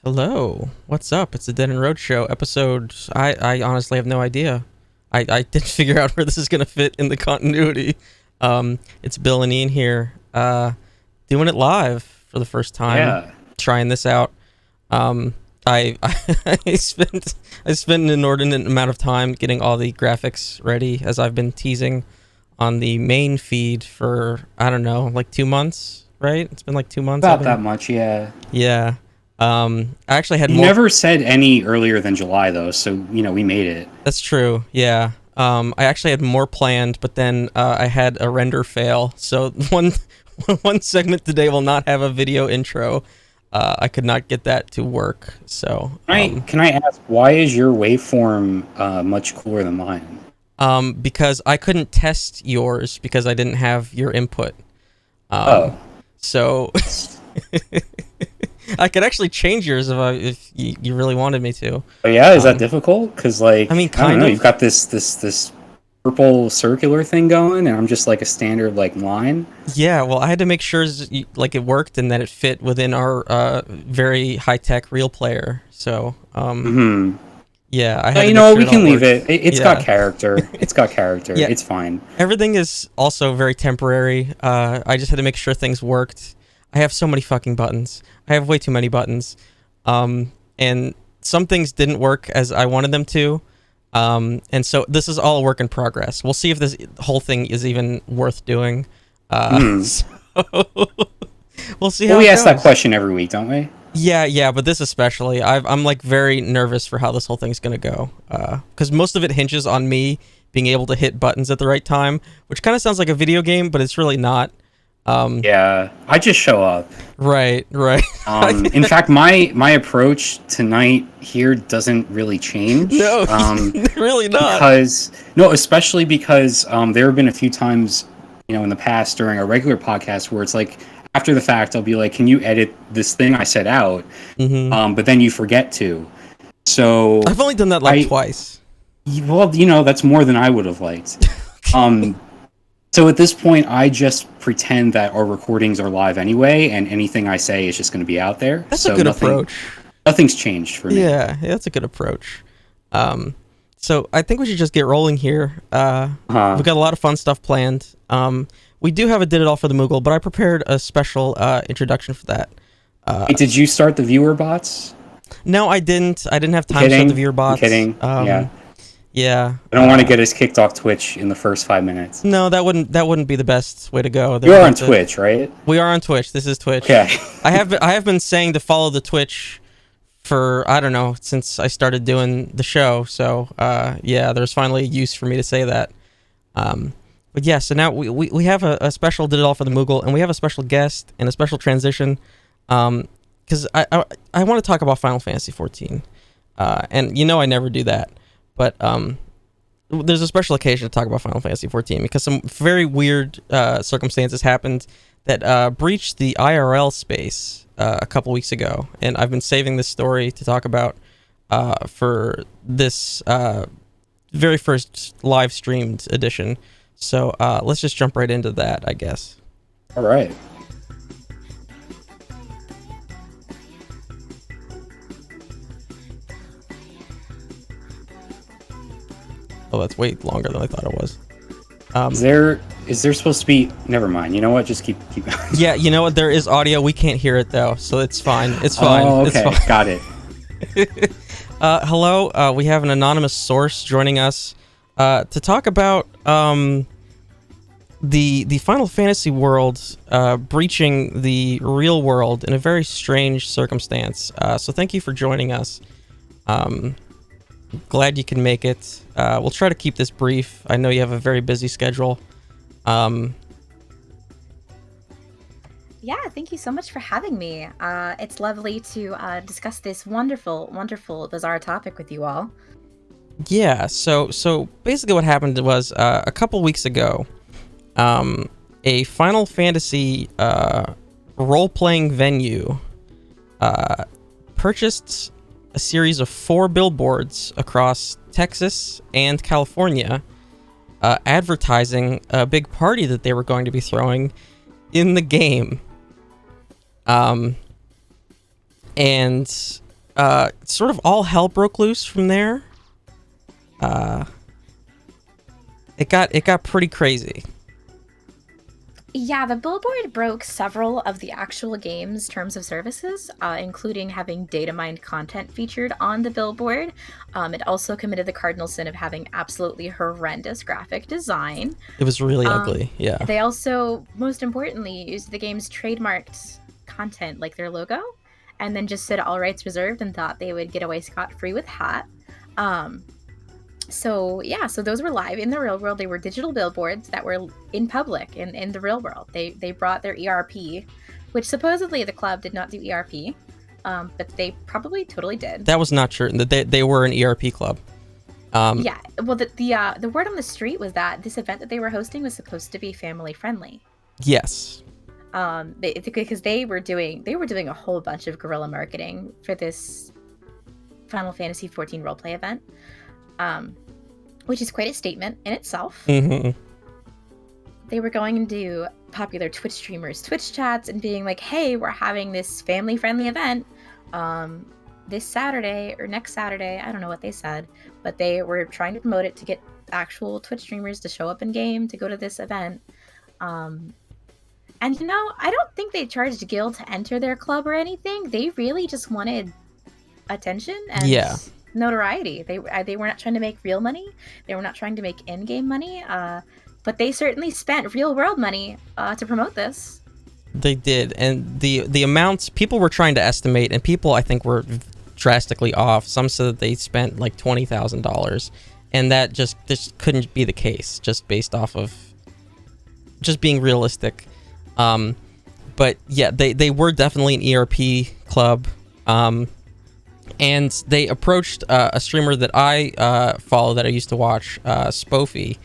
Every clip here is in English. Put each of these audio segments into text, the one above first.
Hello, what's up? It's the Dead End Road Show episode. I honestly have no idea. I didn't figure out where this is gonna fit in the continuity. It's Bill and Ian here, doing it live for the first time. Yeah. Trying this out. I I spent an inordinate amount of time getting all the graphics ready, as I've been teasing on the main feed for, I don't know, like 2 months, right? It's been like 2 months. About that much, yeah. Yeah. I actually had You more. never said any earlier than July, though, so, we made it. That's true. Yeah. I actually had more planned, but then I had a render fail. So one segment today will not have a video intro. I could not get that to work. So Can I ask, why is your waveform much cooler than mine? because I couldn't test yours because I didn't have your input. So I could actually change yours if you really wanted me to. Oh yeah, is that difficult? Because I mean, kind don't know, of. you've got this purple circular thing going, and I'm just like a standard line. Yeah, well, I had to make sure it worked and that it fit within our very high-tech real player. So yeah, I had to make sure we can leave worked. it. It's got character. It's got character. Yeah. It's fine. Everything is also very temporary. I just had to make sure things worked. I have so many fucking buttons. I have way too many buttons. And some things didn't work as I wanted them to. And so this is all a work in progress. We'll see if this whole thing is even worth doing. So we'll see how we it ask that goes. question every week, don't we? Yeah, but this especially. I'm like very nervous for how this whole thing's gonna go. Because most of it hinges on me being able to hit buttons at the right time, which kind of sounds like a video game, but it's really not. Yeah, I just show up. Right. In fact, my approach tonight here doesn't really change. No, really not. Especially because there have been a few times, in the past during a regular podcast where it's like after the fact I'll be like, "Can you edit this thing I set out?" But then you forget to. So I've only done that twice. Well, that's more than I would have liked. So at this point, I just pretend that our recordings are live anyway, and anything I say is just going to be out there. That's a good approach. Nothing's changed for me. Yeah, that's a good approach. So I think we should just get rolling here. We've got a lot of fun stuff planned. We do have a Did It All for the Moogle, but I prepared a special introduction for that. Hey, did you start the viewer bots? No, I didn't. I didn't have time to start the viewer bots. I'm kidding. Yeah. I don't want to get us kicked off Twitch in the first 5 minutes. No, that wouldn't be the best way to go. You are on Twitch, right? We are on Twitch. This is Twitch. Okay. I have been saying to follow the Twitch for, I don't know, since I started doing the show. So yeah, there's finally a use for me to say that. But yeah, so now we have a special Did It All for the Moogle, and we have a special guest and a special transition. Because I want to talk about Final Fantasy XIV. And I never do that. But there's a special occasion to talk about Final Fantasy XIV because some very weird circumstances happened that breached the IRL space a couple weeks ago, and I've been saving this story to talk about for this very first live streamed edition. So let's just jump right into that, I guess. All right. Oh, that's way longer than I thought it was. Is there supposed to be? Never mind. You know what? Just keep. Yeah, you know what? There is audio. We can't hear it though, so it's fine. It's fine. Oh, okay. It's fine. Got it. Hello. We have an anonymous source joining us to talk about the Final Fantasy world breaching the real world in a very strange circumstance. So thank you for joining us. Glad you can make it. We'll try to keep this brief. I know you have a very busy schedule. Yeah, thank you so much for having me. It's lovely to discuss this wonderful, bizarre topic with you all. Yeah, so basically what happened was a couple weeks ago, a Final Fantasy role-playing venue purchased a series of 4 billboards across Texas and California advertising a big party that they were going to be throwing in the game. And sort of all hell broke loose from there. It got pretty crazy. Yeah, the billboard broke several of the actual game's terms of services, including having data mined content featured on the billboard. It also committed the cardinal sin of having absolutely horrendous graphic design. It was really ugly, yeah. They also, most importantly, used the game's trademarked content, like their logo, and then just said all rights reserved and thought they would get away scot-free with hat. So those were live in the real world. They were digital billboards that were in public in the real world. They brought their ERP, which supposedly the club did not do ERP, but they probably totally did. That was not true. They were an ERP club. Yeah, well, the word on the street was that this event that they were hosting was supposed to be family friendly. Yes. Because they were doing a whole bunch of guerrilla marketing for this Final Fantasy XIV roleplay event. Which is quite a statement in itself. Mm-hmm. They were going into popular Twitch streamers' Twitch chats and being like, hey, we're having this family-friendly event this Saturday or next Saturday. I don't know what they said, but they were trying to promote it to get actual Twitch streamers to show up in game to go to this event. And, I don't think they charged Gil to enter their club or anything. They really just wanted attention and notoriety. They were not trying to make real money. They were not trying to make in-game money. But they certainly spent real-world money to promote this. They did, and the amounts people were trying to estimate, and people I think were drastically off. Some said that they spent like $20,000, and that just couldn't be the case, just based off of just being realistic. But yeah, they were definitely an ERP club. And they approached a streamer that I follow, that I used to watch, Spoofy,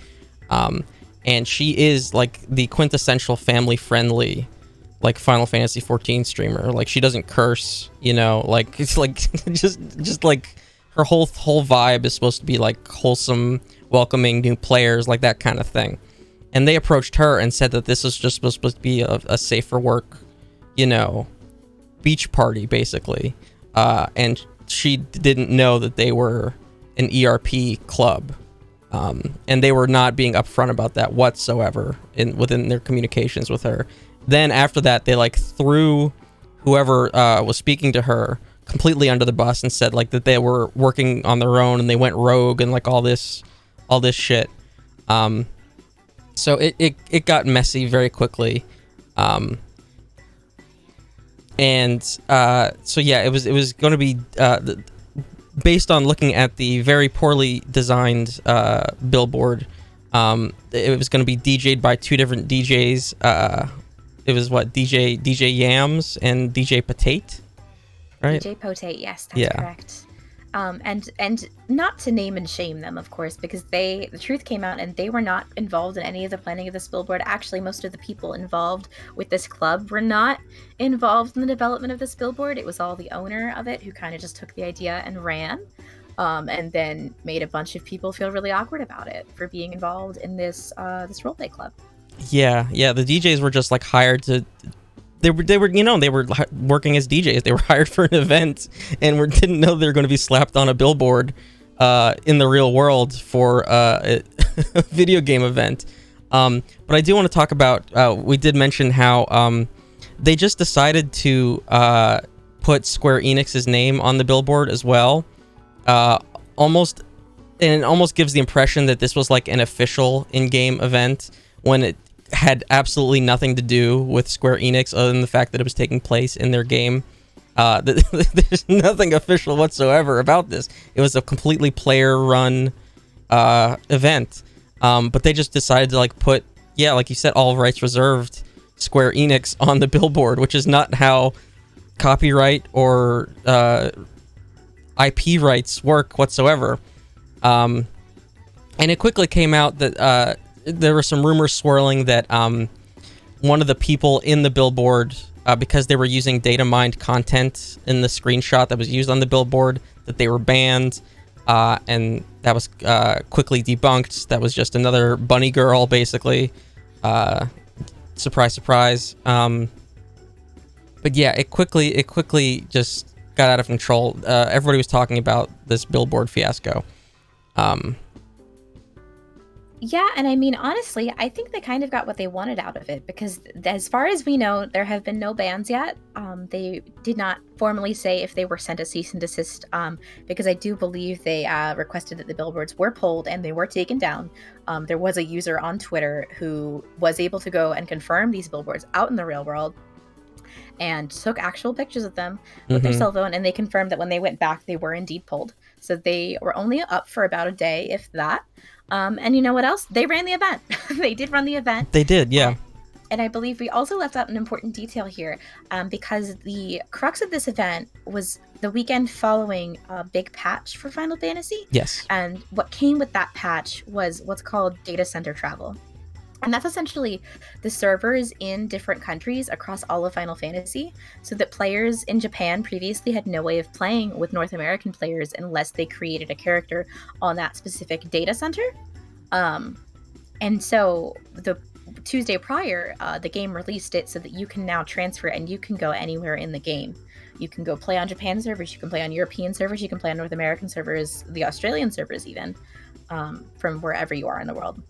and she is like the quintessential family-friendly, like Final Fantasy XIV streamer. Like she doesn't curse, like it's like just like her whole vibe is supposed to be like wholesome, welcoming new players, like that kind of thing. And they approached her and said that this is just supposed to be a safe for work, beach party basically, and she didn't know that they were an ERP club, and they were not being upfront about that whatsoever within their communications with her. Then after that, they like threw whoever was speaking to her completely under the bus and said like that they were working on their own and they went rogue and like all this shit. So it got messy very quickly. And so yeah, it was going to be based on looking at the very poorly designed billboard. It was going to be DJ'd by two different DJs. It was DJ Yams and DJ Potate, right? DJ Potate, yes, that's correct. And not to name and shame them, of course, because the truth came out and they were not involved in any of the planning of this billboard. Actually, most of the people involved with this club were not involved in the development of this billboard. It was all the owner of it who kind of just took the idea and ran, and then made a bunch of people feel really awkward about it for being involved in this roleplay club. Yeah, the DJs were just like hired to. They were working as DJs. They were hired for an event and didn't know they were going to be slapped on a billboard in the real world for a video game event. But I do want to talk about. We did mention how they just decided to put Square Enix's name on the billboard as well. It almost gives the impression that this was like an official in-game event when it had absolutely nothing to do with Square Enix other than the fact that it was taking place in their game. There's nothing official whatsoever about this. It was a completely player-run event. But they just decided to like put, like you said, all rights reserved Square Enix on the billboard, which is not how copyright or IP rights work whatsoever. And it quickly came out that there were some rumors swirling that one of the people in the billboard, because they were using data mined content in the screenshot that was used on the billboard, that they were banned, and that was quickly debunked. That was just another bunny girl, basically. Surprise, surprise. But yeah, it quickly just got out of control. Everybody was talking about this billboard fiasco. Yeah, and I mean, honestly, I think they kind of got what they wanted out of it, because as far as we know, there have been no bans yet. They did not formally say if they were sent a cease and desist, because I do believe they requested that the billboards were pulled and they were taken down. There was a user on Twitter who was able to go and confirm these billboards out in the real world and took actual pictures of them with their cell phone, and they confirmed that when they went back, they were indeed pulled. So they were only up for about a day, if that. And you know what else? They ran the event. They did run the event. They did, yeah. And I believe we also left out an important detail here, because the crux of this event was the weekend following a big patch for Final Fantasy. Yes. And what came with that patch was what's called data center travel. And that's essentially the servers in different countries across all of Final Fantasy, so that players in Japan previously had no way of playing with North American players unless they created a character on that specific data center. And so the Tuesday prior, the game released it so that you can now transfer and you can go anywhere in the game. You can go play on Japan servers, you can play on European servers, you can play on North American servers, the Australian servers even, from wherever you are in the world.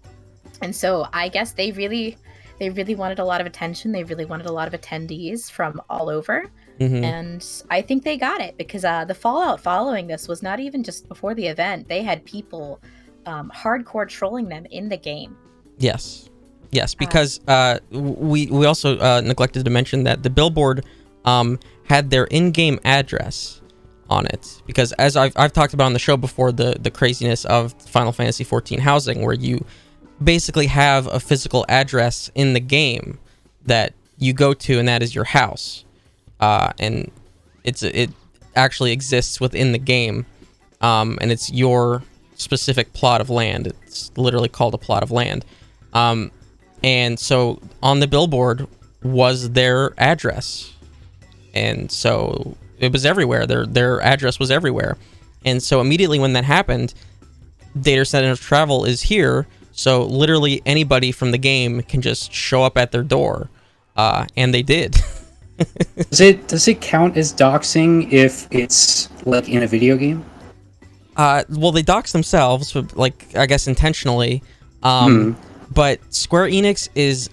And so I guess they really wanted a lot of attention. They really wanted a lot of attendees from all over. And I think they got it, because the fallout following this was not even just before the event. They had people hardcore trolling them in the game. Yes, because we also neglected to mention that the billboard had their in-game address on it, because as I've talked about on the show before, the craziness of Final Fantasy XIV housing, where you basically have a physical address in the game that you go to, and that is your house, and it actually exists within the game, and it's your specific plot of land. It's literally called a plot of land, and so on the billboard was their address, and so it was everywhere. Their address was everywhere, and so immediately when that happened, data center travel is here. So literally anybody from the game can just show up at their door, and they did. Does it count as doxing if it's like in a video game? Well, they dox themselves, like I guess intentionally. But Square Enix is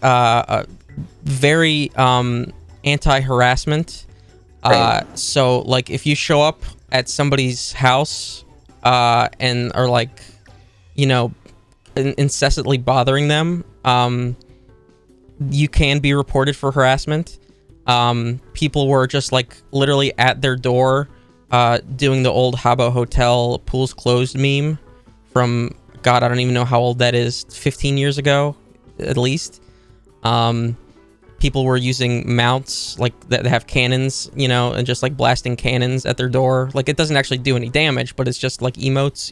very anti-harassment. Right. So like if you show up at somebody's house and are like, incessantly bothering them, you can be reported for harassment. People were just like literally at their door doing the old Habbo Hotel pools closed meme from, God, I don't even know how old that is, 15 years ago at least. People were using mounts like that have cannons, and just like blasting cannons at their door. Like it doesn't actually do any damage, but it's just like emotes,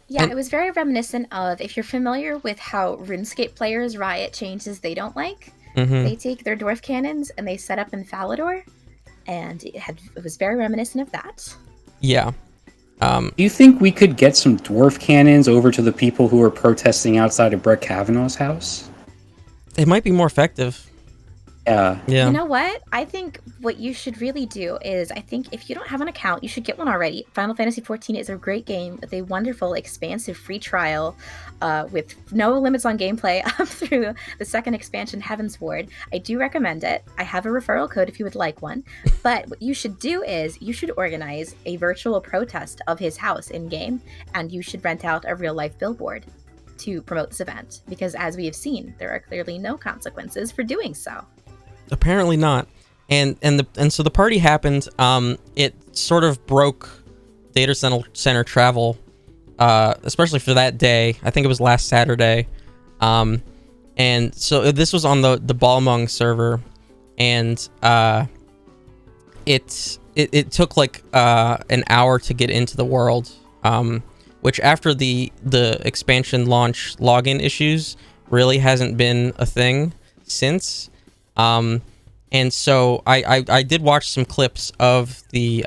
Yeah, it was very reminiscent of, if you're familiar with how RuneScape players riot changes they don't like, they take their dwarf cannons and they set up in Falador, and it was very reminiscent of that. Yeah. Do you think we could get some dwarf cannons over to the people who are protesting outside of Brett Kavanaugh's house? It might be more effective. Yeah. You know what? I think what you should really do is, I think if you don't have an account, you should get one already. Final Fantasy XIV is a great game with a wonderful, expansive free trial with no limits on gameplay up through the second expansion, Heavensward. I do recommend it. I have a referral code if you would like one. But what you should do is you should organize a virtual protest of his house in-game, and you should rent out a real-life billboard to promote this event. Because as we have seen, there are clearly no consequences for doing so. Apparently not, and so the party happened. It sort of broke data center travel, especially for that day. I think it was last Saturday, and so this was on the Balmung server, and it took like an hour to get into the world, which after the expansion launch login issues really hasn't been a thing since. And so I did watch some clips of the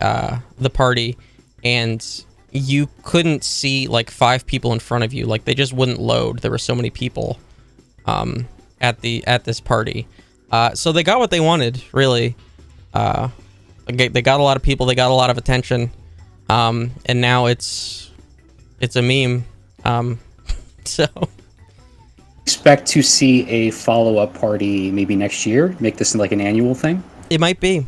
party, and you couldn't see like 5 people in front of you. Like they just wouldn't load. There were so many people at this party. So they got what they wanted, really. They got a lot of people, they got a lot of attention, and now it's a meme. So expect to see a follow-up party maybe next year. Make this like an annual thing. It might be.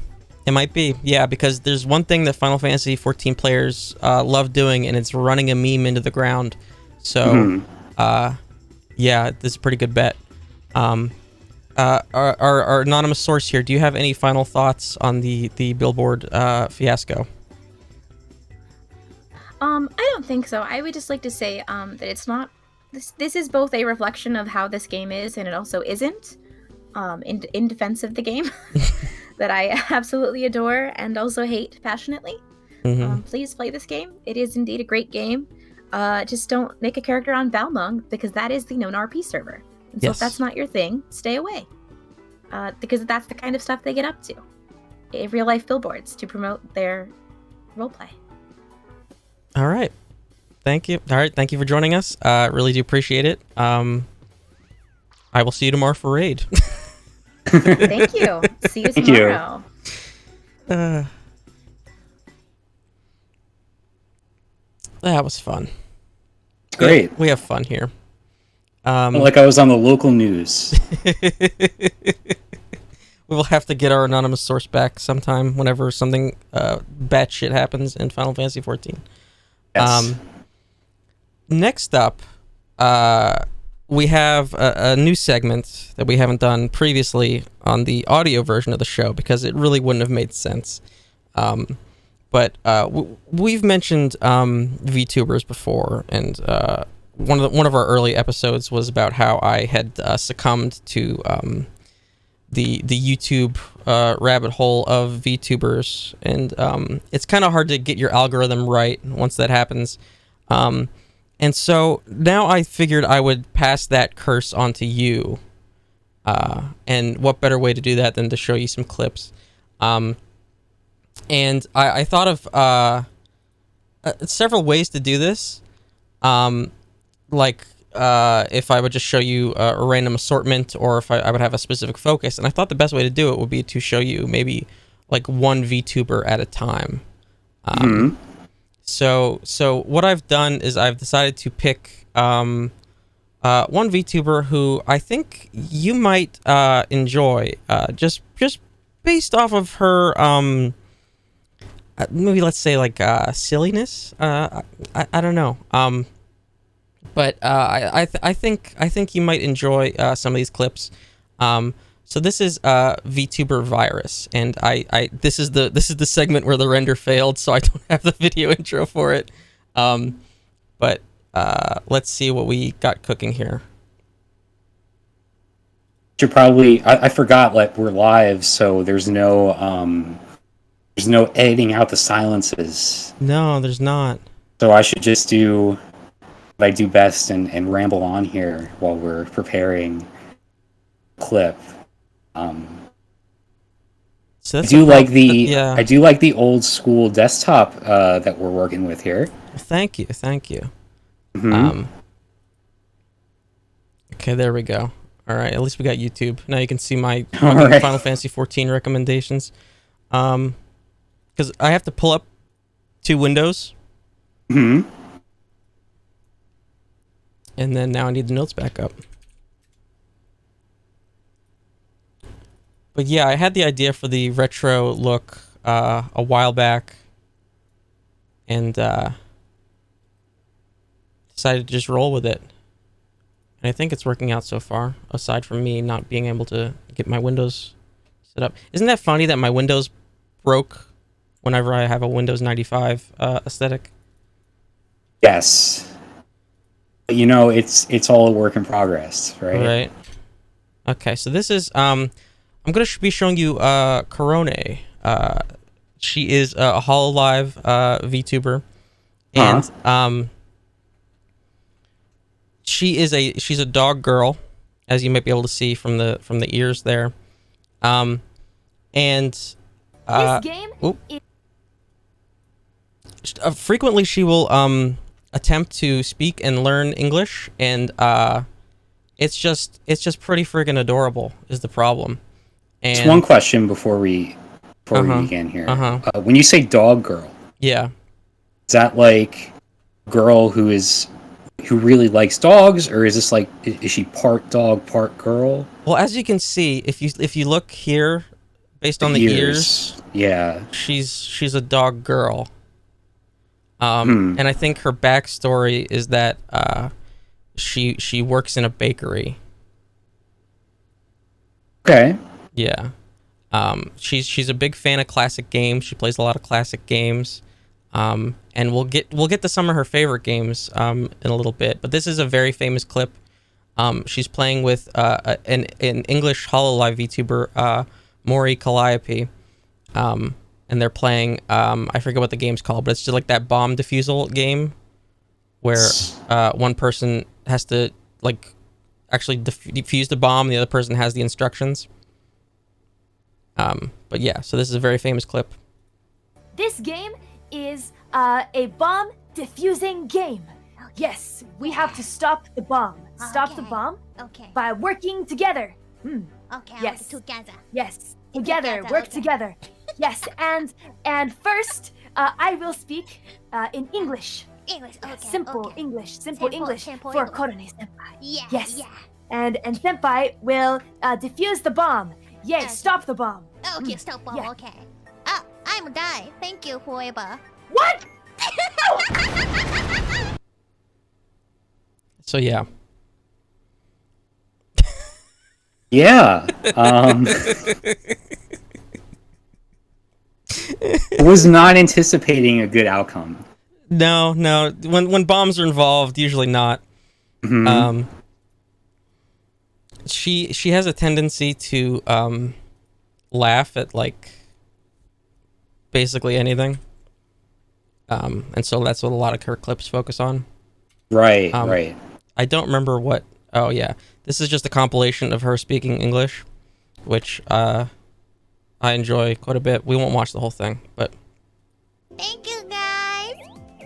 Yeah, because there's one thing that Final Fantasy 14 players love doing, and it's running a meme into the ground. So, yeah, this is a pretty good bet. Our anonymous source here, do you have any final thoughts on the billboard fiasco? I don't think so. I would just like to say that it's not. This is both a reflection of how this game is, and it also isn't. In defense of the game that I absolutely adore and also hate passionately. Please play this game. It is indeed a great game. Just don't make a character on Balmung, because that is the known RP server. And so if that's not your thing, stay away. Because that's the kind of stuff they get up to. Real life billboards to promote their roleplay. All right. Thank you. All right. Thank you for joining us. Really do appreciate it. I will see you tomorrow for Raid. Thank you. See you tomorrow. That was fun. Great. We have fun here. Like I was on the local news. We will have to get our anonymous source back sometime whenever something bad shit happens in Final Fantasy 14. Yes. Next up, we have a new segment that we haven't done previously on the audio version of the show because it really wouldn't have made sense. But we've mentioned VTubers before, and one of our early episodes was about how I had succumbed to the YouTube rabbit hole of VTubers, and it's kind of hard to get your algorithm right once that happens. And so now I figured I would pass that curse on to you. And what better way to do that than to show you some clips. And I thought of several ways to do this. If I would just show you a random assortment, or if I would have a specific focus. And I thought the best way to do it would be to show you maybe like one VTuber at a time. So what I've done is I've decided to pick one VTuber who I think you might enjoy, just based off of her maybe let's say like silliness. I don't know. But I think you might enjoy some of these clips. So this is VTuber Virus, and this is the segment where the render failed, so I don't have the video intro for it. But let's see what we got cooking here. Should probably I forgot, like, we're live, so there's no editing out the silences. No, there's not. So I should just do what I do best and ramble on here while we're preparing a clip. So I do like the old school desktop that we're working with here. Thank you. Mm-hmm. Okay, there we go. All right, at least we got YouTube. Now you can see my right. Final Fantasy 14 recommendations. Because I have to pull up two windows. Mm-hmm. And then now I need the notes back up. But yeah, I had the idea for the retro look a while back, and decided to just roll with it. And I think it's working out so far, aside from me not being able to get my windows set up. Isn't that funny that my windows broke whenever I have a Windows 95 aesthetic? Yes. You know, it's all a work in progress, right? Right. Okay, so this is I'm gonna be showing you Corone. She is a HoloLive VTuber, and she's a dog girl, as you might be able to see from the ears there, and this game frequently she will attempt to speak and learn English, and it's just pretty friggin' adorable is the problem. And Just one question before we before we begin here. When you say dog girl, yeah, is that like a girl who really likes dogs, or is this like, is she part dog, part girl? Well, as you can see, if you look here, based on the ears, yeah, she's a dog girl. And I think her backstory is that she works in a bakery. Okay. Yeah. She's a big fan of classic games. She plays a lot of classic games. And we'll get to some of her favorite games in a little bit. But this is a very famous clip. She's playing with an English HoloLive VTuber, Mori Calliope. And they're playing, I forget what the game's called, but it's just like that bomb defusal game where one person has to like actually defuse the bomb, the other person has the instructions. But yeah, so this is a very famous clip. This game is a bomb defusing game. Okay. Yes, we have to stop the bomb. Stop the bomb by working together. Okay, yes. Together. Yes, together, work together. Yes, and first, I will speak in English. English, okay. Simple English, simple English for Korone senpai. Yeah. Yes. Yeah. And senpai will defuse the bomb. Yay, stop the bomb. Okay, stop bomb. Yeah. Okay. I'm die. Thank you forever. What? So yeah. Yeah. Was not anticipating a good outcome. No. When bombs are involved, usually not. She has a tendency to laugh at like basically anything. And so that's what a lot of her clips focus on. Right, right. I don't remember what. Oh yeah, this is just a compilation of her speaking English, which I enjoy quite a bit. We won't watch the whole thing, but. Thank you guys.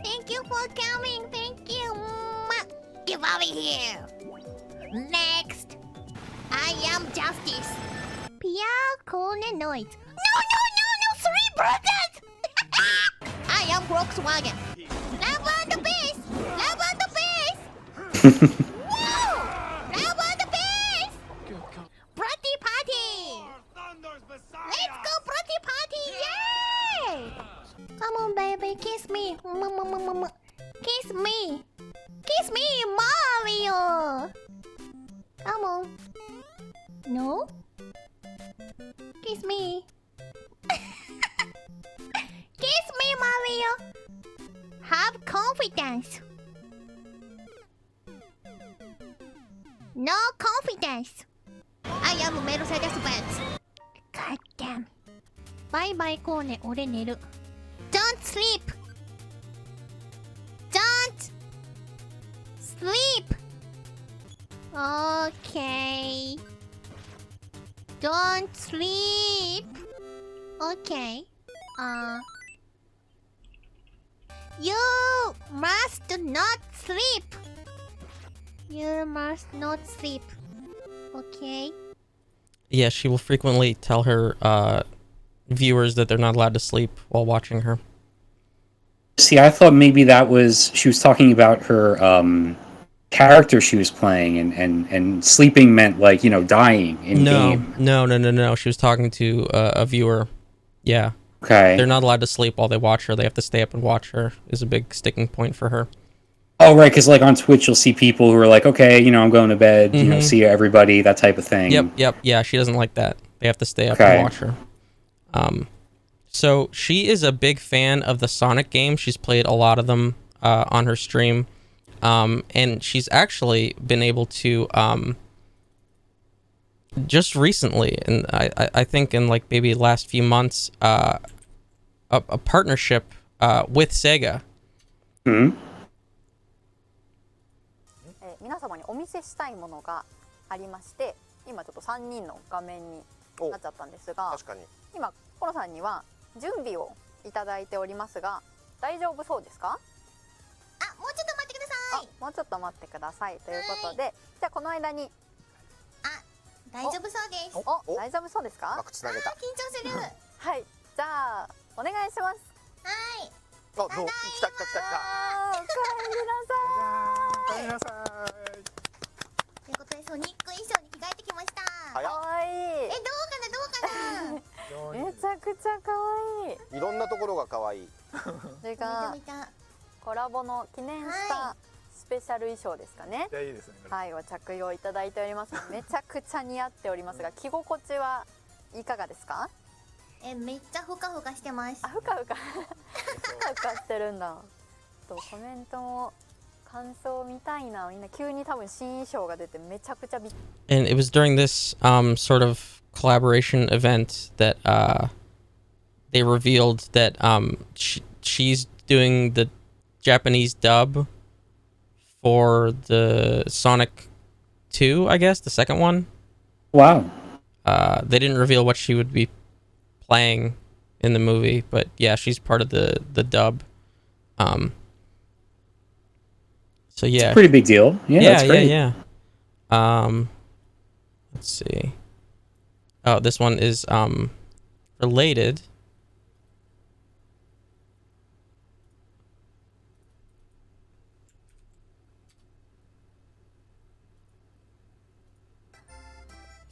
Thank you for coming. Thank you. Get out of here. Next, I am Justice. Pierre Corner Noise. No, 3 brothers. I am Volkswagen. Love on the base. Love on the base. Woo! Love on the base. Party party. Let's go party party. Yay! Come on, baby, kiss me. Kiss me. Kiss me, Mario. Come on. No? Kiss me. Kiss me, Mario. Have confidence. No confidence. I am Mercedes-Benz. God damn. Bye bye, Kone. 俺寝る. Don't sleep. Don't sleep. Okay. Don't sleep. Okay. You must not sleep. You must not sleep. Okay. Yeah, she will frequently tell her viewers that they're not allowed to sleep while watching her. See, I thought maybe she was talking about her character she was playing, and sleeping meant like, dying in game. No. She was talking to a viewer. Yeah. Okay. They're not allowed to sleep while they watch her. They have to stay up and watch her. Is a big sticking point for her. Oh, right, because like on Twitch, you'll see people who are like, okay, I'm going to bed, see you, everybody, that type of thing. Yep. Yeah, she doesn't like that. They have to stay up and watch her. So she is a big fan of the Sonic games. She's played a lot of them on her stream. And she's actually been able to, just recently, and I think in like maybe the last few months, a partnership with Sega. 皆様にお見せしたいものがありまして、今ちょっと3人の画面になっちゃったんですが、今コロさんには準備をいただいておりますが、大丈夫そうですか？もうちょっと待ってください。もうちょっと待ってくださいということで、じゃあこの間に大丈夫そうです。大丈夫そうですか？緊張する。はい。じじゃあお願いします。はい。あ、どう？来た来た来た来た。おかえりなさい。ということでソニック衣装に着替えてきました。早っ。かわいい。どうかなどうかな。めちゃくちゃかわいい。いろんなところが可愛い。これが見た。コラボの記念したスペシャル衣装ですかね。いや、いいですね。はい、を着用いただいております。めちゃくちゃ似合っておりますが、着心地はいかがですか？めっちゃふかふかしてます。あ、ふかふかふかふかしてるんだ。とコメントも感想見たいな。みんな急に多分新衣装が出てめちゃくちゃびっ。 And it was during this sort of collaboration event that they revealed that she's doing the Japanese dub for the Sonic 2, I guess, the second one. Wow. They didn't reveal what she would be playing in the movie, but yeah, she's part of the dub. So yeah, It's a pretty big deal. Yeah, that's great. yeah. Let's see. Oh, this one is related.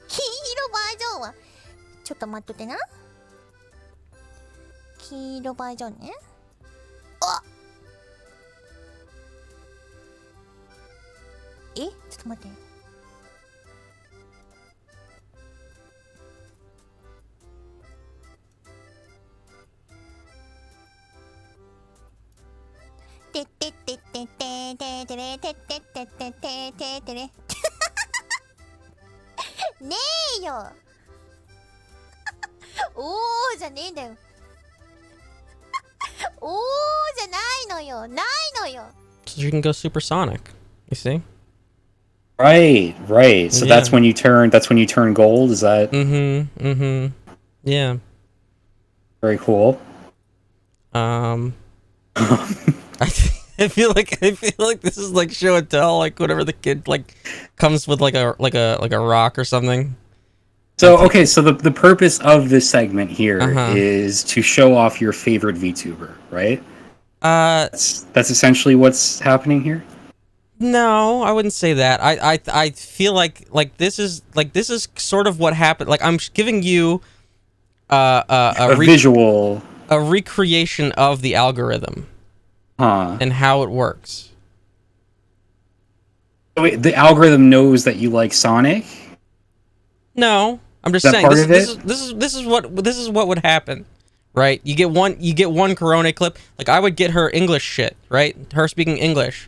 黄色バージョンはちょっと待っとってな。黄色バージョンね。あ、ちょっと待って。てってってってってててれてってってってててれねえよおーじゃねえんだよおーじゃないのよないのよ So you can go supersonic. You see? Right. So Yeah. that's when you turn gold. Is that Yeah. very cool? I feel like this is like show and tell, like whenever the kid like comes with like a rock or something. So okay, so the purpose of this segment here Uh-huh. is to show off your favorite VTuber, right? That's essentially what's happening here. No, I wouldn't say that. I feel like this is sort of what happened. Like I'm giving you A visual, a recreation of the algorithm huh? and how it works. Wait, the algorithm knows that you like Sonic. No, I'm just Is that saying part this of is what would happen, right? You get one Corona clip. Like I would get her English shit, right? Her speaking English,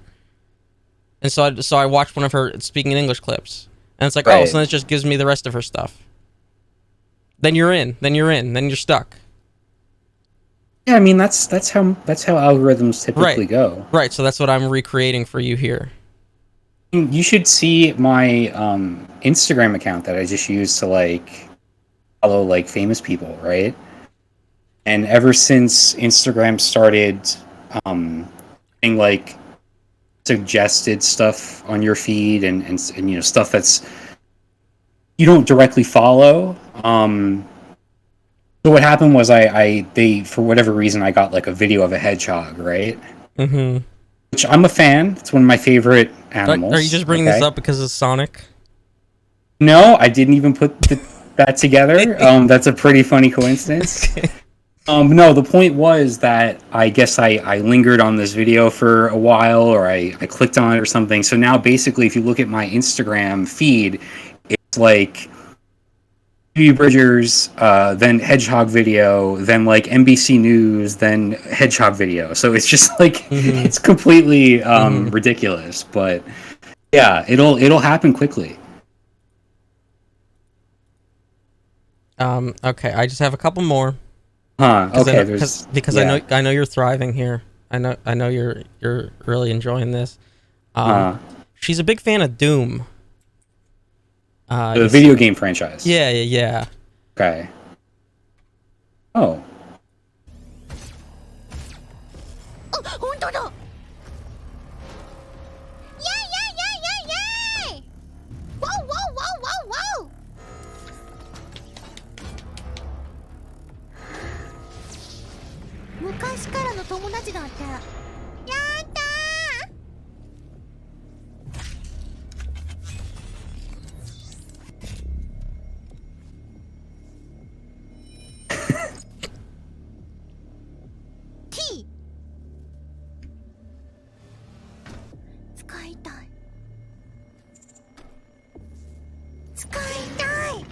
and so I watched one of her speaking in English clips, and it's like, oh, Right. so then it just gives me the rest of her stuff. Then you're in. Then you're stuck. Yeah, I mean that's how algorithms typically Right. go. Right. So that's what I'm recreating for you here. You should see my Instagram account that I just used to like follow like famous people, right? And ever since Instagram started putting like suggested stuff on your feed and you know stuff that's you don't directly follow. So what happened was they for whatever reason I got like a video of a hedgehog, right? Mm-hmm. Which I'm a fan. It's one of my favorite animals. Are you just bringing this up because of Sonic? No, I didn't even put that together. That's a pretty funny coincidence. No, the point was that I guess I lingered on this video for a while, or I clicked on it or something. So now basically, if you look at my Instagram feed, it's like Phoebe Bridgers, then Hedgehog video, then like NBC News, then Hedgehog video. So it's just like it's completely ridiculous. But yeah, it'll happen quickly. Okay, I just have a couple more. Huh? Okay. Because I know you're thriving here. I know you're really enjoying this. She's a big fan of Doom. The video game franchise. Yeah. Okay. Oh. あ、本当だ。やいやいやいやいやい。わおわおわおわおわお。昔からの友達だって。やったー。T。使いたい。使いたい。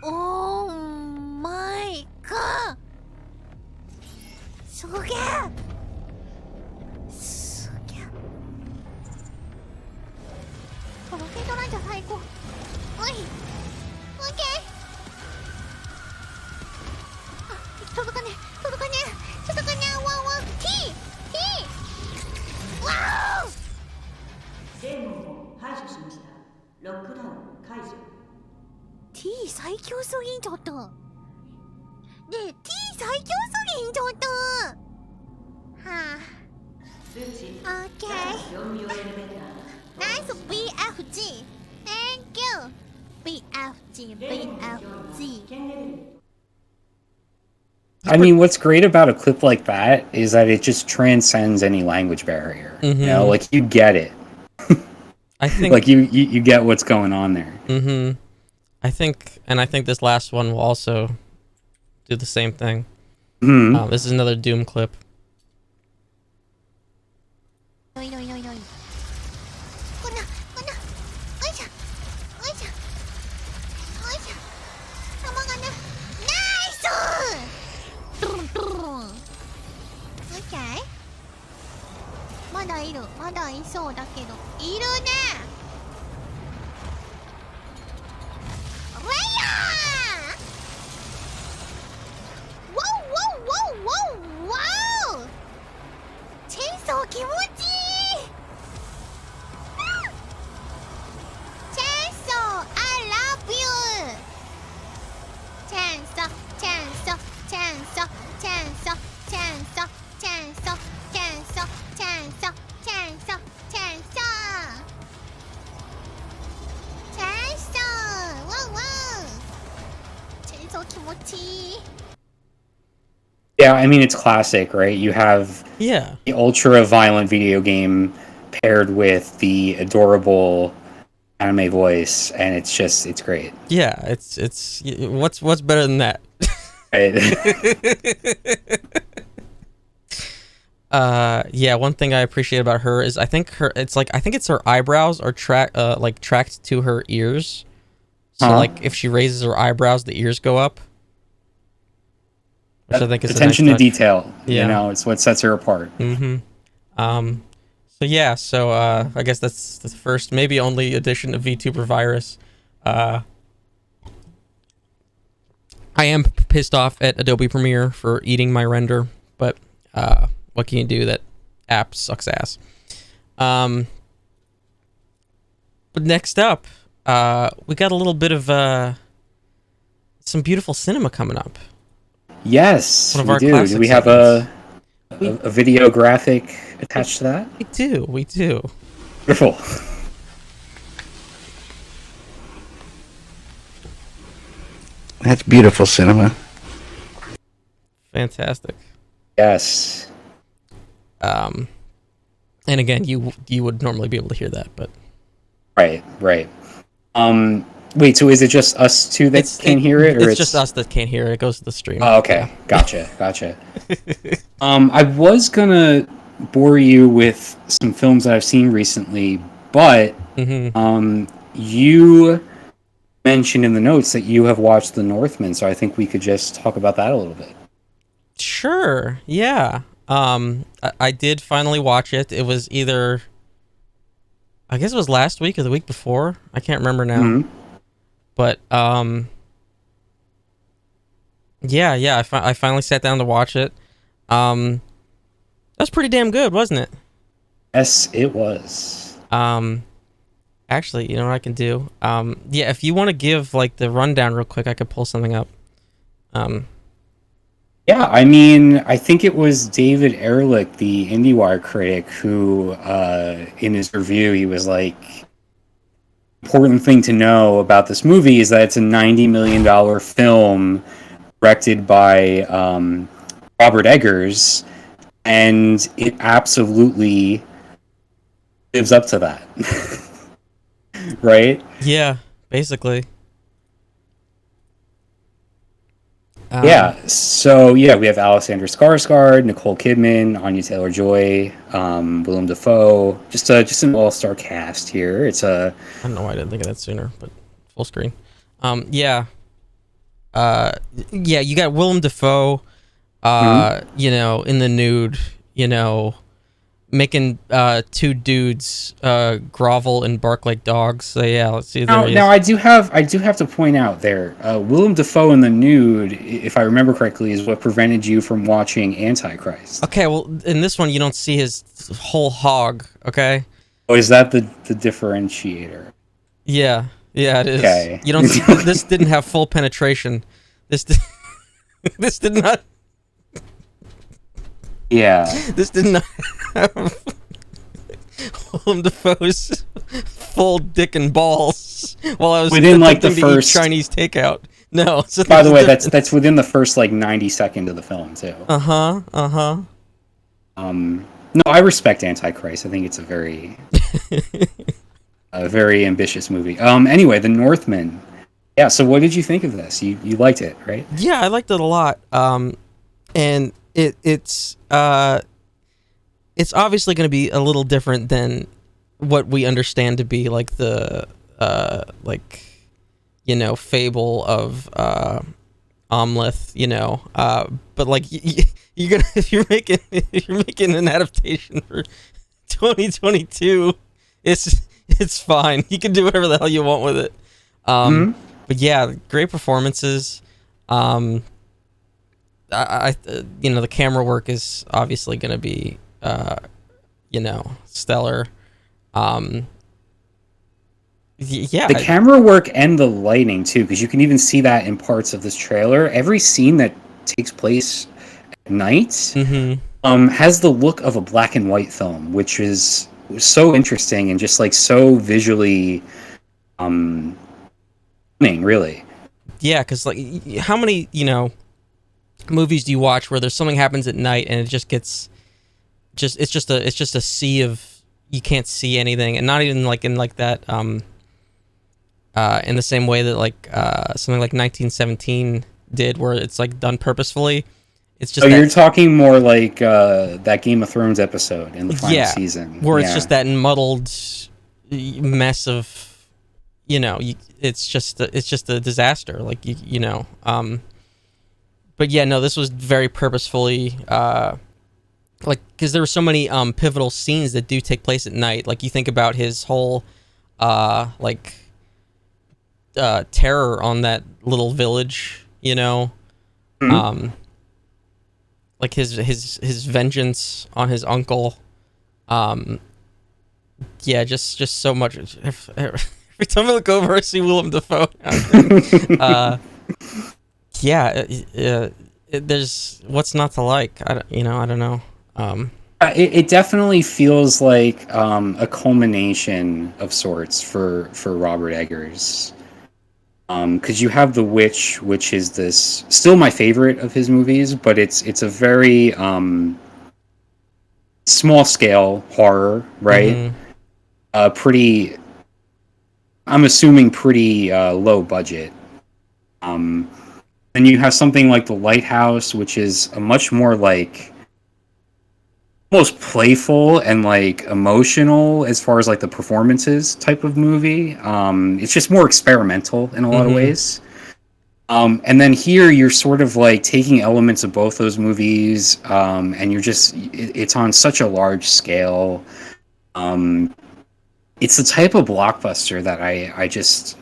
オーマイガー。すげえ。すげえ。ロケットランチャー最高。おい。オッケー。あ、届かねえ。届かねえ。届かねえ。ワンワン。T。T。ワーオ。デーモンを排除しました。ロックダウン解除。T 最強すぎんちょっと。ねえ T 最強すぎんちょっと。はあ。数値。オッケー。業務用エレベーター。ナイス BFG。Thank you。BFG BFG。I mean, what's great about a clip like that is that it just transcends any language barrier. You know, like you get it. I think like you get what's going on there. I think this last one will also do the same thing. This is another Doom clip. Okay. まだいる。まだいそうだけど。いるね。レイヤー。ワオワオワオワオワオ。チェーンソー気持ちいい。チェーンソー I love you。チェーンソーチェーンソーチェーンソーチェーンソーチェーンソーチェーンソーチェーンソーチェーンソーチェーンソーチェーンソーチェーンソーチェーンソーワンワンチェーンソー気持ちいい。 Yeah, I mean, it's classic, right? You have the ultra-violent video game paired with the adorable anime voice, and it's great. Yeah, it's what's better than that? Yeah, one thing I appreciate about her is I think it's her eyebrows are tracked to her ears. So like if she raises her eyebrows, the ears go up. Which I think is attention a nice to touch. detail. You know, it's what sets her apart. So yeah, I guess that's the first, maybe only edition of VTuber Virus. I am pissed off at Adobe Premiere for eating my render, but what can you do? That app sucks ass. But next up, we got a little bit of some beautiful cinema coming up. Yes, one of we our do. classic Do we have a video graphic attached to that? We do. Wonderful. That's beautiful cinema. Fantastic. Yes. And again, you would normally be able to hear that, but right. Wait, so is it just us two that can't hear it, or it's just us that can't hear it? It goes to the stream. Oh, okay, gotcha. I was gonna bore you with some films that I've seen recently, but you mentioned in the notes that you have watched The Northman, so I think we could just talk about that a little bit. Sure. Yeah. I did finally watch it. It was either, I guess it was last week or the week before. I can't remember now. But yeah. I finally sat down to watch it. That was pretty damn good, wasn't it? Yes, it was. Actually, you know what I can do? Yeah, if you want to give like the rundown real quick, I could pull something up. Yeah, I mean, I think it was David Ehrlich, the IndieWire critic, who, in his review, he was like, important thing to know about this movie is that it's a $90 million film directed by Robert Eggers, and it absolutely lives up to that. Right? Yeah, basically. Yeah, so yeah, we have Alexander Skarsgård, Nicole Kidman, Anya Taylor-Joy, Willem Dafoe, just an all-star cast here. It's a I don't know why I didn't think of that sooner, but full screen. Yeah, you got Willem Dafoe, you know, in the nude, you know, making two dudes grovel and bark like dogs. So yeah, let's see. Now I do have to point out there, Willem Dafoe in the nude, if I remember correctly, is what prevented you from watching Antichrist. Okay, well, in this one you don't see his whole hog. Okay. Oh, is that the differentiator? Yeah, it is. Okay. You don't see, this didn't have full penetration. This did not. Yeah. This did not have Willem Dafoe's full dick and balls while I was within like the to first eat Chinese takeout. No. So by the way, that's within the first like 90 seconds of the film too. No, I respect Antichrist. I think it's a very very ambitious movie. Anyway, The Northman. Yeah, so what did you think of this? You liked it, right? Yeah, I liked it a lot. And it's obviously going to be a little different than what we understand to be like the like, you know, fable of Amleth, you know, but like you're gonna if you're making an adaptation for 2022, it's fine. You can do whatever the hell you want with it. But yeah, great performances. I you know, the camera work is obviously going to be you know, stellar. Yeah, the camera work and the lighting too, because you can even see that in parts of this trailer. Every scene that takes place at night has the look of a black and white film, which is so interesting and just like so visually really. Yeah, because like how many, you know, movies do you watch where there's something happens at night and it just gets it's just a sea of, you can't see anything, and not even like in like that in the same way that like something like 1917 did, where it's like done purposefully. It's just you're talking more like that Game of Thrones episode in the final season, where it's just that muddled mess of, you know, it's just a disaster, like you know. But yeah, no, this was very purposefully, like, because there were so many pivotal scenes that do take place at night. Like, you think about his whole, like, terror on that little village, you know, like his vengeance on his uncle. Yeah, just so much. Every time I look over, I see Willem Dafoe. Yeah, there's what's not to like. I don't know. It definitely feels like a culmination of sorts for Robert Eggers. Because you have The Witch, which is this still my favorite of his movies, but it's a very small scale horror, right? Pretty, I'm assuming pretty low budget. And you have something like The Lighthouse, which is a much more like almost playful and like emotional as far as like the performances type of movie. It's just more experimental in a lot of ways. And then here you're sort of like taking elements of both those movies, and you're just, it's on such a large scale. It's the type of blockbuster that I just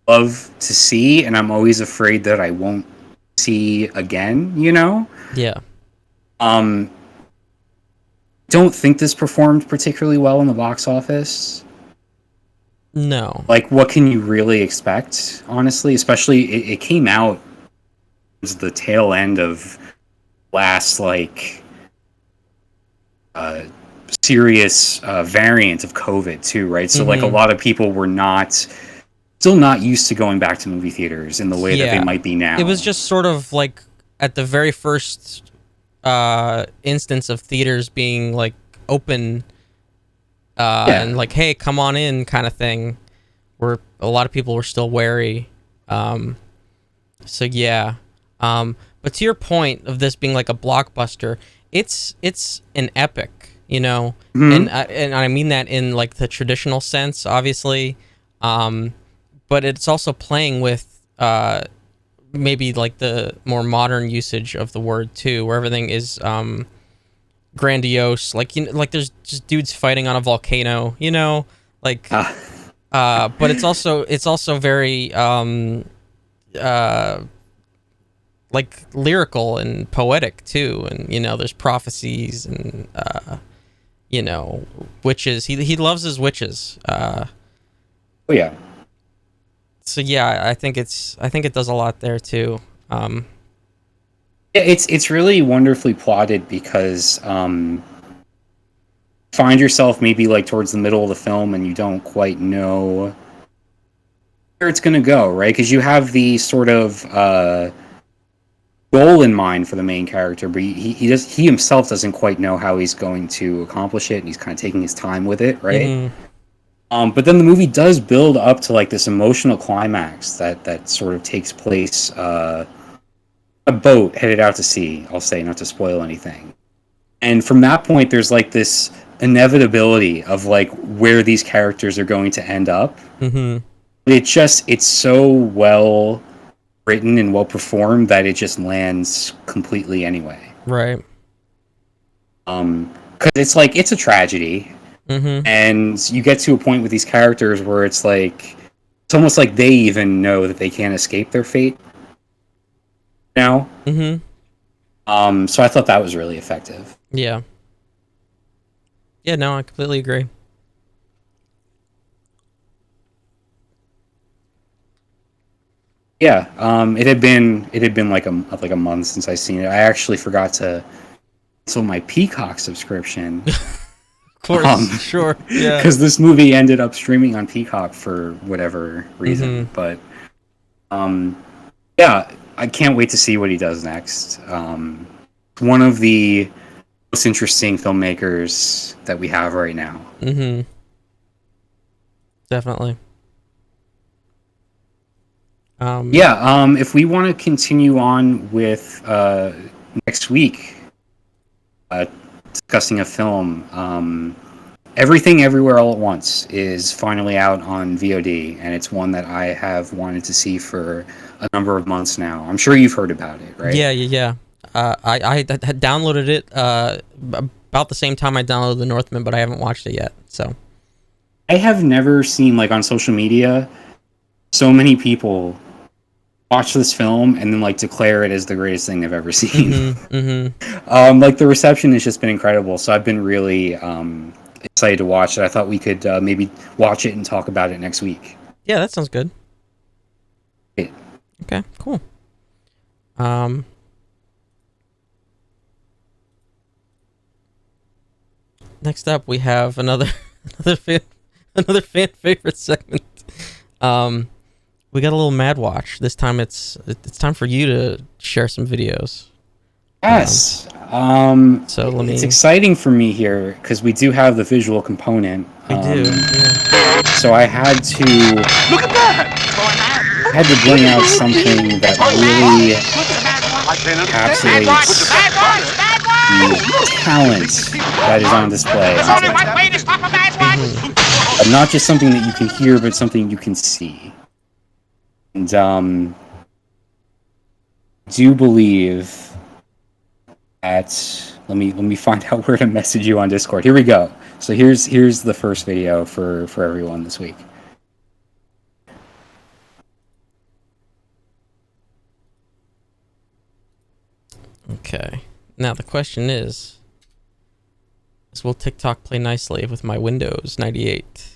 love to see, and I'm always afraid that I won't see again, you know? Yeah. Don't think this performed particularly well in the box office. No. Like, what can you really expect, honestly? Especially, it came out towards the tail end of last like serious variant of COVID too, right? So like a lot of people were still not used to going back to movie theaters in the way that they might be now. It was just sort of like at the very first instance of theaters being like open and like, hey, come on in kind of thing, where a lot of people were still wary. So yeah. But to your point of this being like a blockbuster, it's an epic, you know, and I mean that in like the traditional sense, obviously, but it's also playing with maybe like the more modern usage of the word too, where everything is grandiose, like, you know, like there's just dudes fighting on a volcano, you know, like but it's also very like lyrical and poetic too, and you know, there's prophecies and you know, witches. He loves his witches. Oh yeah. So yeah, I think it does a lot there too. Yeah, it's really wonderfully plotted because find yourself maybe like towards the middle of the film and you don't quite know where it's gonna go, right? Because you have the sort of goal in mind for the main character, but he himself doesn't quite know how he's going to accomplish it, and he's kind of taking his time with it, right? But then the movie does build up to like this emotional climax that sort of takes place a boat headed out to sea, I'll say, not to spoil anything. And from that point, there's like this inevitability of like where these characters are going to end up. It's so well written and well performed that it just lands completely anyway. Right. Because it's like, it's a tragedy. And you get to a point with these characters where it's like, it's almost like they even know that they can't escape their fate now. So I thought that was really effective. Yeah, no, I completely agree. Yeah, it had been like a month since I seen it. I actually forgot to cancel my Peacock subscription. Of course, sure, yeah. Because this movie ended up streaming on Peacock for whatever reason. But yeah, I can't wait to see what he does next. One of the most interesting filmmakers that we have right now. Definitely. If we want to continue on with next week, discussing a film, Everything Everywhere All at Once is finally out on VOD, and it's one that I have wanted to see for a number of months now. I'm sure you've heard about it, right? Yeah. I had downloaded it about the same time I downloaded The Northman, but I haven't watched it yet. So I have never seen, like, on social media, so many people watch this film and then like declare it as the greatest thing they've ever seen. Like the reception has just been incredible, so I've been really excited to watch it. I thought we could maybe watch it and talk about it next week. Yeah, that sounds good. Great. Okay, cool. Next up we have another fan favorite segment. We got a little Mad Watch. This time it's time for you to share some videos. Yes. So let me... It's exciting for me here because we do have the visual component. We do. Yeah. So I had to... Look at that! I had to bring out something that really encapsulates the talent that is on display. Not just something that you can hear, but something you can see. And I do believe that let me find out where to message you on Discord. Here we go. So here's the first video for everyone this week. Okay. Now the question is will TikTok play nicely with my Windows 98?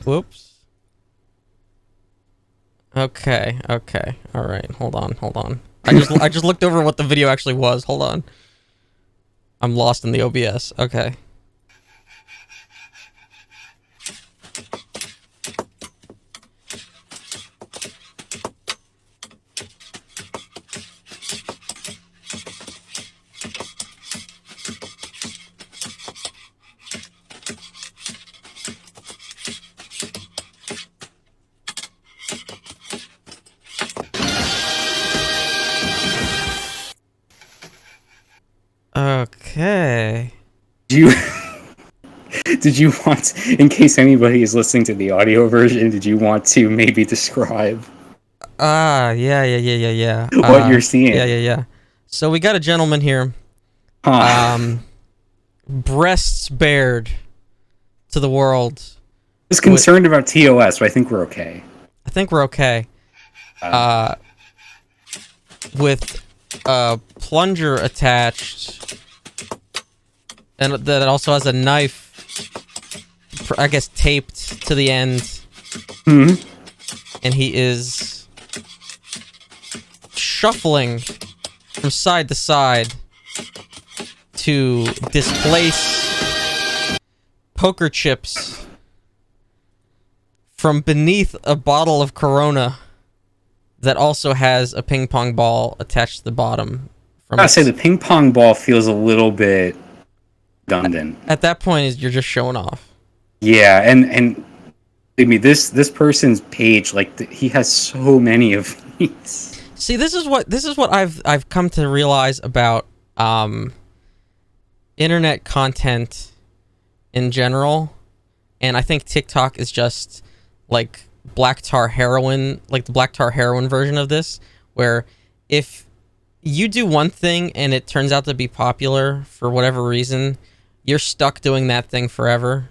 Whoops. Okay. All right. Hold on. I just looked over what the video actually was. Hold on. I'm lost in the OBS. Okay. Okay. Did you want, in case anybody is listening to the audio version, did you want to maybe describe? Yeah. What you're seeing? Yeah. So we got a gentleman here. Breasts bared to the world. I was concerned about TOS, but I think we're okay. I think we're okay. With a plunger attached, and that also has a knife, I guess, taped to the end. Mm-hmm. And he is shuffling from side to side to displace poker chips from beneath a bottle of Corona that also has a ping pong ball attached to the bottom. I'd say the ping pong ball feels a little bit redundant. At that point, you're just showing off. Yeah, and I mean, this person's page, like, he has so many of these. See, this is what I've come to realize about internet content in general, and I think TikTok is just like black tar heroin, like the black tar heroin version of this, where if you do one thing and it turns out to be popular for whatever reason, you're stuck doing that thing forever.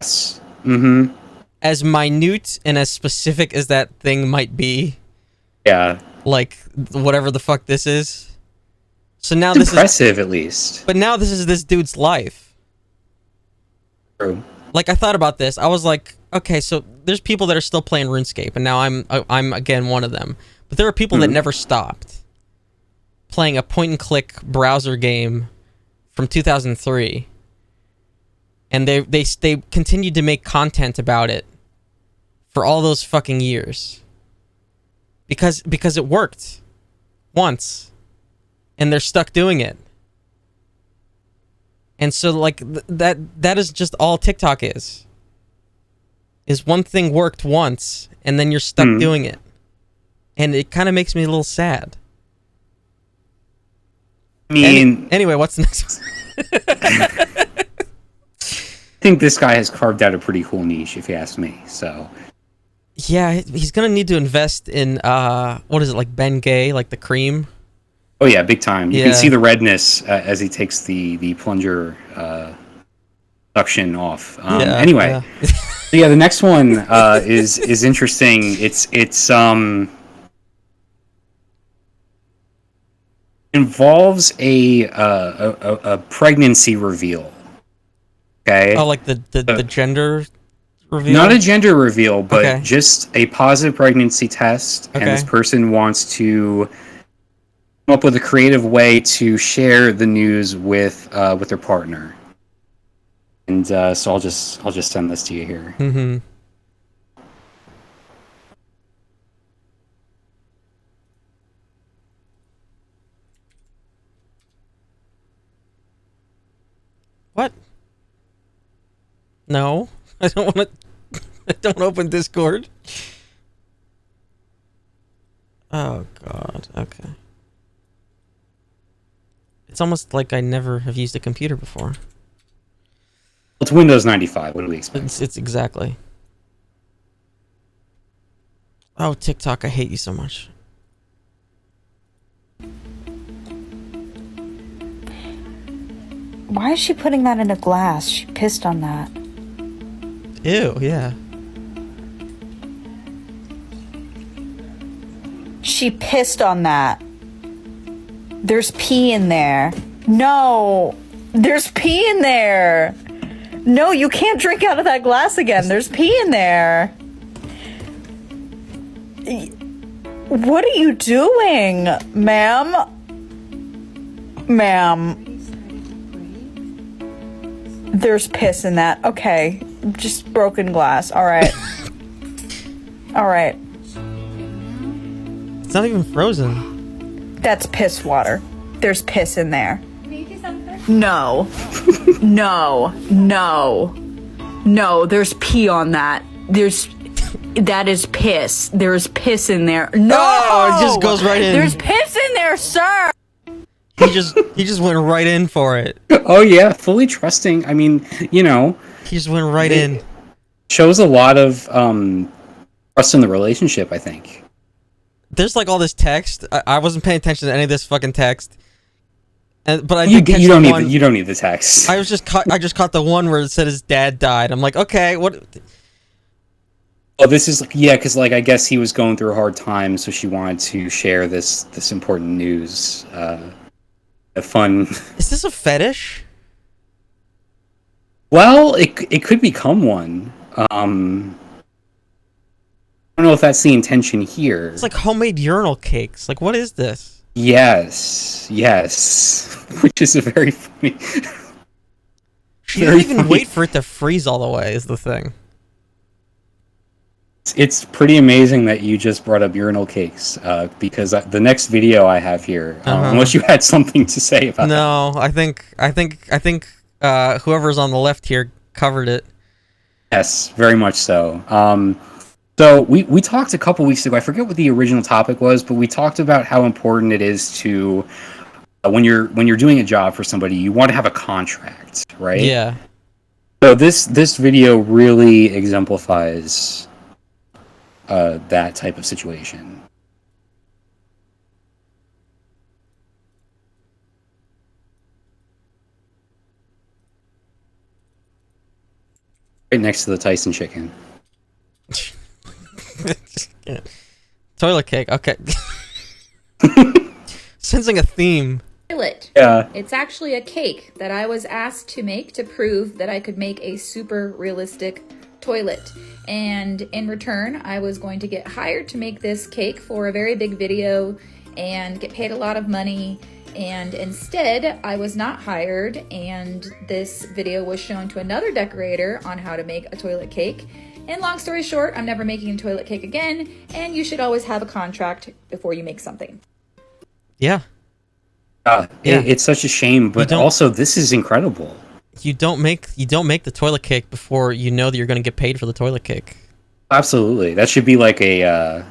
Yes. Mm-hmm. As minute and as specific as that thing might be. Yeah. Like, whatever the fuck this is. So now it's this impressive, is... at least. But now this is this dude's life. True. Like, I thought about this. I was like, okay, so there's people that are still playing RuneScape, and now I'm again one of them. But there are people that never stopped playing a point-and-click browser game from 2003. And they continued to make content about it for all those fucking years. Because it worked once, and they're stuck doing it. And so, like, that is just all TikTok is one thing worked once, and then you're stuck doing it. And it kind of makes me a little sad. I mean... Anyway, what's the next one? I think this guy has carved out a pretty cool niche, if you ask me, so... Yeah, he's gonna need to invest in, what is it, like Ben Gay, like the cream? Oh yeah, big time. You can see the redness as he takes the plunger suction off. Anyway, the next one is interesting. It's involves a pregnancy reveal. Okay. Oh, like the gender reveal? Not a gender reveal, but just a positive pregnancy test, and this person wants to come up with a creative way to share the news with their partner. And so I'll just send this to you here. Mm-hmm. What? No, I don't want to. I don't open Discord. Oh God. Okay. It's almost like I never have used a computer before. It's Windows 95. What do we expect? It's exactly. Oh, TikTok, I hate you so much. Why is she putting that in a glass? She pissed on that. Ew, yeah. She pissed on that. There's pee in there. No! There's pee in there! No, you can't drink out of that glass again. There's pee in there. What are you doing, ma'am? Ma'am. There's piss in that. Okay. Just broken glass. Alright. Alright. It's not even frozen. That's piss water. There's piss in there. No. No. No. No, there's pee on that. That is piss. There's piss in there. No! Oh, it just goes right in. There's piss in there, sir! He just went right in for it. Oh yeah, fully trusting. I mean, you know, he just went right in. Shows a lot of trust in the relationship, I think. There's like all this text. I wasn't paying attention to any of this fucking text. But I you did catch don't the need one. you don't need the text. I just caught the one where it said his dad died. I'm like, okay, what? Oh, this is because I guess he was going through a hard time, so she wanted to share this important news. A fun. Is this a fetish? Well, it could become one. I don't know if that's the intention here. It's like homemade urinal cakes. Like, what is this? Yes, which is a very funny. She didn't even wait for it to freeze all the way. Is the thing. It's pretty amazing that you just brought up urinal cakes, because the next video I have here, unless you had something to say about No, I think whoever's on the left here covered it. Yes, very much so. So we talked a couple weeks ago, I forget what the original topic was, but we talked about how important it is to, when you're doing a job for somebody, you want to have a contract, right? Yeah. So this video really exemplifies that type of situation. Right next to the Tyson chicken. Toilet cake. Okay. Sensing a theme. Toilet. Yeah. It's actually a cake that I was asked to make to prove that I could make a super realistic toilet. And in return, I was going to get hired to make this cake for a very big video and get paid a lot of money. And instead, I was not hired, and this video was shown to another decorator on how to make a toilet cake. And long story short, I'm never making a toilet cake again, and you should always have a contract before you make something. Yeah. It's such a shame, but also this is incredible. You don't make the toilet cake before you know that you're going to get paid for the toilet cake. Absolutely, that should be like a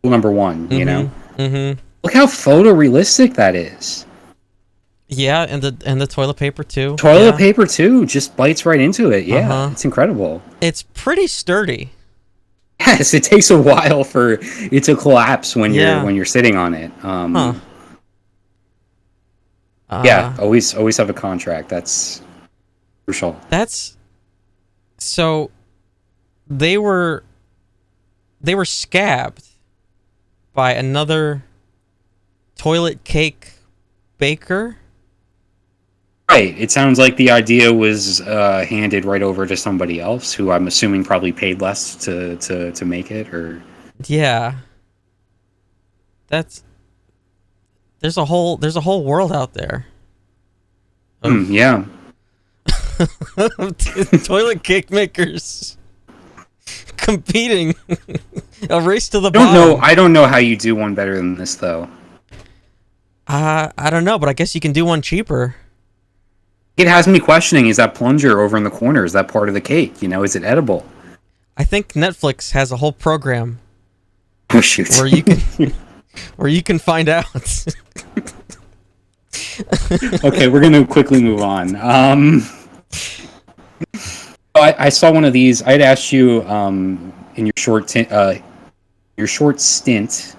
rule number one. You know. Mm-hmm. Look how photorealistic that is. Yeah, and the toilet paper too. Toilet paper too, just bites right into it. Yeah, it's incredible. It's pretty sturdy. Yes, it takes a while for it to collapse when you're sitting on it. Yeah, always have a contract. That's crucial. That's so. They were scabbed by another toilet cake baker. Right. It sounds like the idea was handed right over to somebody else, who I'm assuming probably paid less to make it, or. Yeah. There's a whole world out there. Yeah. Toilet cake makers competing. A race to the bottom. I don't know how you do one better than this, though. I don't know, but I guess you can do one cheaper. It has me questioning, is that plunger over in the corner, is that part of the cake? You know, is it edible? I think Netflix has a whole program. Oh, shoot. Where you can find out. Okay, we're going to quickly move on. I saw one of these. I had asked you in your short stint,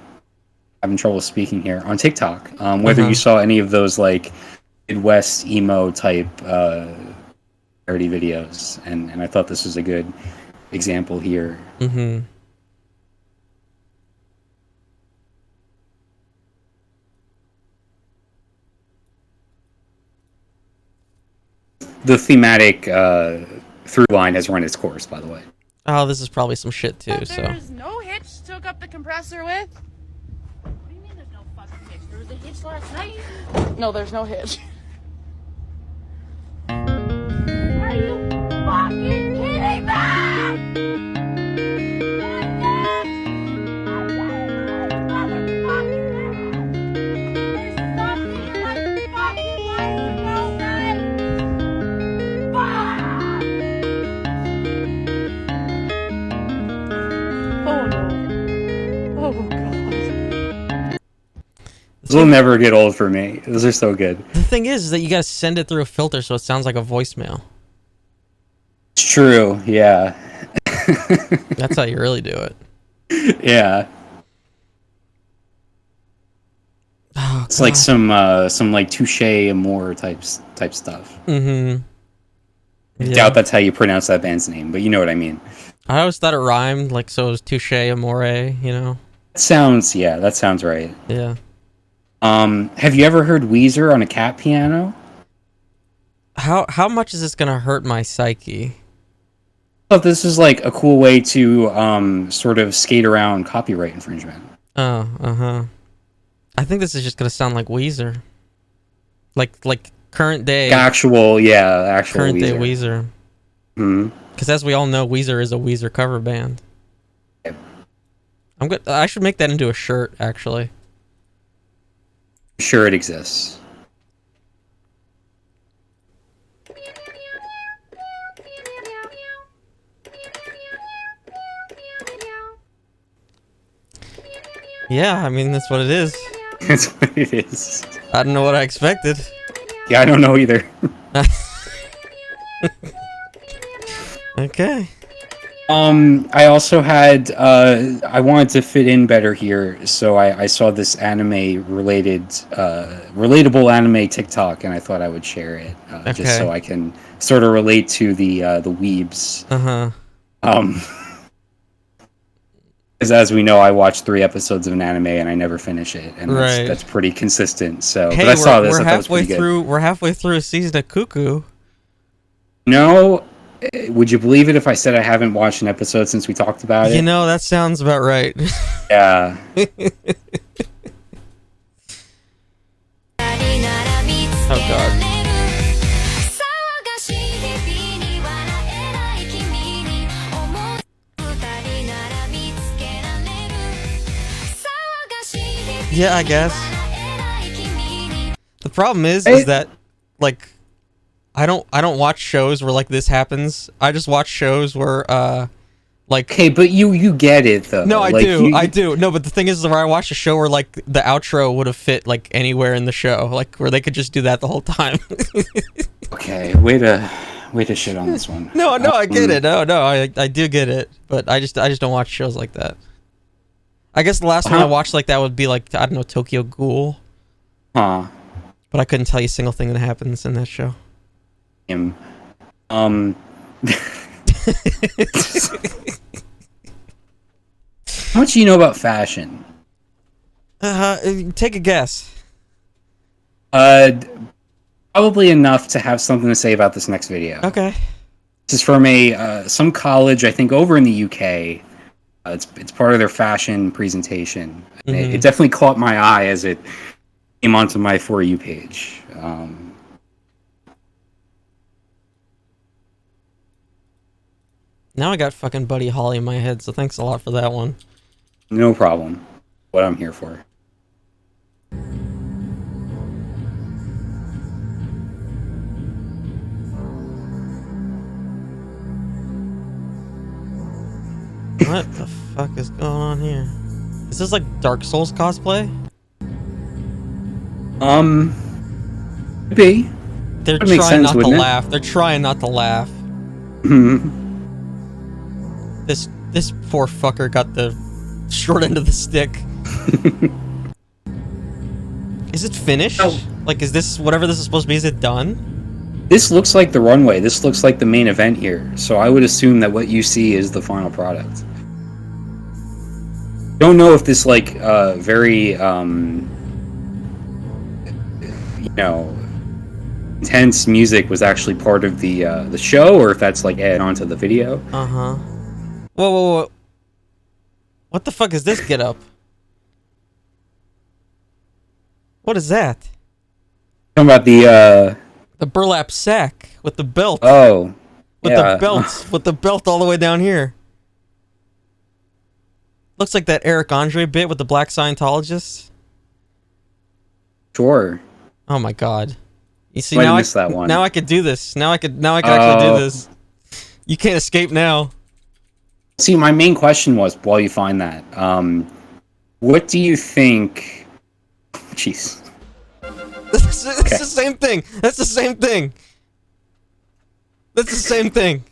having trouble speaking here, on TikTok, whether you saw any of those like Midwest emo type parody videos, and I thought this was a good example here. Mm-hmm. The thematic through line has run its course, by the way. Oh, this is probably some shit too. So There's no hitch to hook up the compressor with. Was it hitched last night? No, there's no hitch. Are you fucking kidding me? This will never get old for me. Those are so good. The thing is that you gotta send it through a filter so it sounds like a voicemail. It's true, yeah. That's how you really do it. Yeah. Oh, it's like some like touche amour type stuff. Mm-hmm. I doubt that's how you pronounce that band's name, but you know what I mean. I always thought it rhymed, like, so it was touche amore, you know? That sounds right. Yeah. Have you ever heard Weezer on a cat piano? How much is this gonna hurt my psyche? I thought this is like a cool way to sort of skate around copyright infringement. Oh, uh-huh. I think this is just gonna sound like Weezer. Like current day. Actual current Weezer. day Weezer. Hmm. Because as we all know, Weezer is a Weezer cover band. I should make that into a shirt, actually. Sure, it exists. Yeah, I mean, that's what it is. That's what it is. I don't know what I expected. Yeah, I don't know either. Okay. I also had I wanted to fit in better here, so I saw this relatable anime TikTok, and I thought I would share it just so I can sort of relate to the weebs. Because as we know, I watch 3 episodes of an anime and I never finish it, and that's pretty consistent. So, hey, but I saw this. We're I thought it was pretty good. We're halfway through a season of Cuckoo. No. Would you believe it if I said I haven't watched an episode since we talked about it? You know, that sounds about right. Yeah. Oh, God. Yeah, I guess. The problem is that, like, I don't watch shows where like this happens. I just watch shows where like. Okay, but you get it though. No, I like, do. I do. No, but the thing is, where I watch a show where like the outro would have fit like anywhere in the show, like where they could just do that the whole time. Okay, way to shit on this one. No, I get it. No, I do get it, but I just don't watch shows like that. I guess the last one I watched like that would be like, I don't know, Tokyo Ghoul. Huh. But I couldn't tell you a single thing that happens in that show. How much do you know about fashion? Take a guess. Probably enough to have something to say about this next video. Okay. This is from some college, I think, over in the UK. It's part of their fashion presentation. Mm-hmm. It definitely caught my eye as it came onto my For You page. Now I got fucking Buddy Holly in my head, so thanks a lot for that one. No problem. What I'm here for. What the fuck is going on here? Is this like Dark Souls cosplay? Could be. They're trying not to laugh. They're trying not to laugh. This poor fucker got the short end of the stick. Is it finished? Oh. Like, is this whatever this is supposed to be? Is it done? This looks like the runway. This looks like the main event here. So I would assume that what you see is the final product. Don't know if this like very intense music was actually part of the show, or if that's like added onto the video. Whoa. What the fuck is this get up? What is that? Talking about the burlap sack with the belt. Oh, with the belt all the way down here. Looks like that Eric Andre bit with the black Scientologist. Sure. Oh my god. You see, Might miss that one. Now I could do this. Now I could actually do this. You can't escape now. See, my main question was, while you find that, what do you think? Jeez. That's the same thing. That's the same thing. That's the same thing.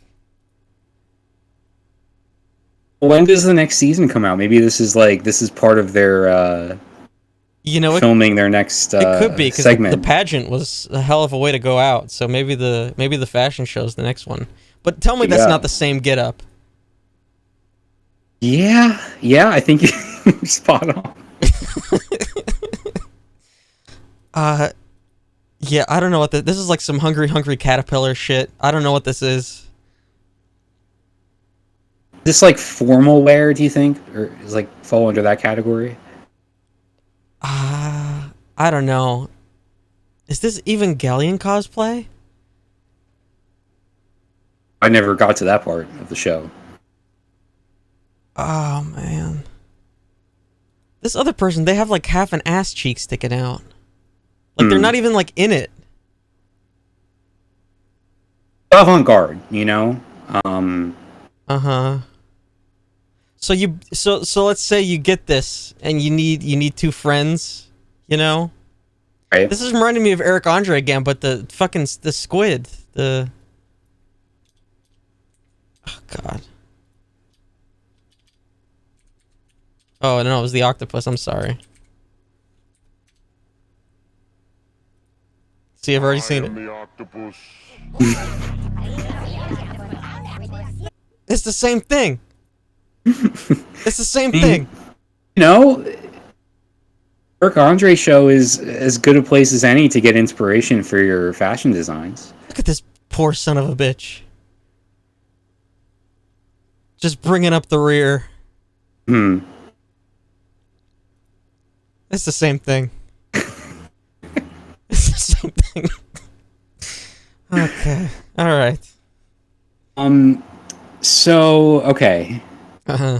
When does the next season come out? Maybe this is part of their filming their next it could be, because segment. the pageant was a hell of a way to go out. So maybe the fashion show's the next one. But tell me that's not the same get-up. Yeah, I think you're spot on. Yeah, I don't know what this is, like some hungry caterpillar shit. I don't know what this is. This like formal wear, do you think, or is like fall under that category? I don't know. Is this Evangelion cosplay? I never got to that part of the show. Oh man. This other person, they have like half an ass cheek sticking out. Like they're not even like in it. Avant-garde, you know? Uh-huh. So let's say you get this and you need two friends, you know? Right. This is reminding me of Eric Andre again, but the squid. Oh god. Oh no, it was the octopus, I'm sorry. See, I've already seen it. It's the same thing. It's the same thing. You know, Eric Andre show is as good a place as any to get inspiration for your fashion designs. Look at this poor son of a bitch. Just bringing up the rear. It's the same thing. It's the same thing. Okay. All right. So, okay. Uh-huh.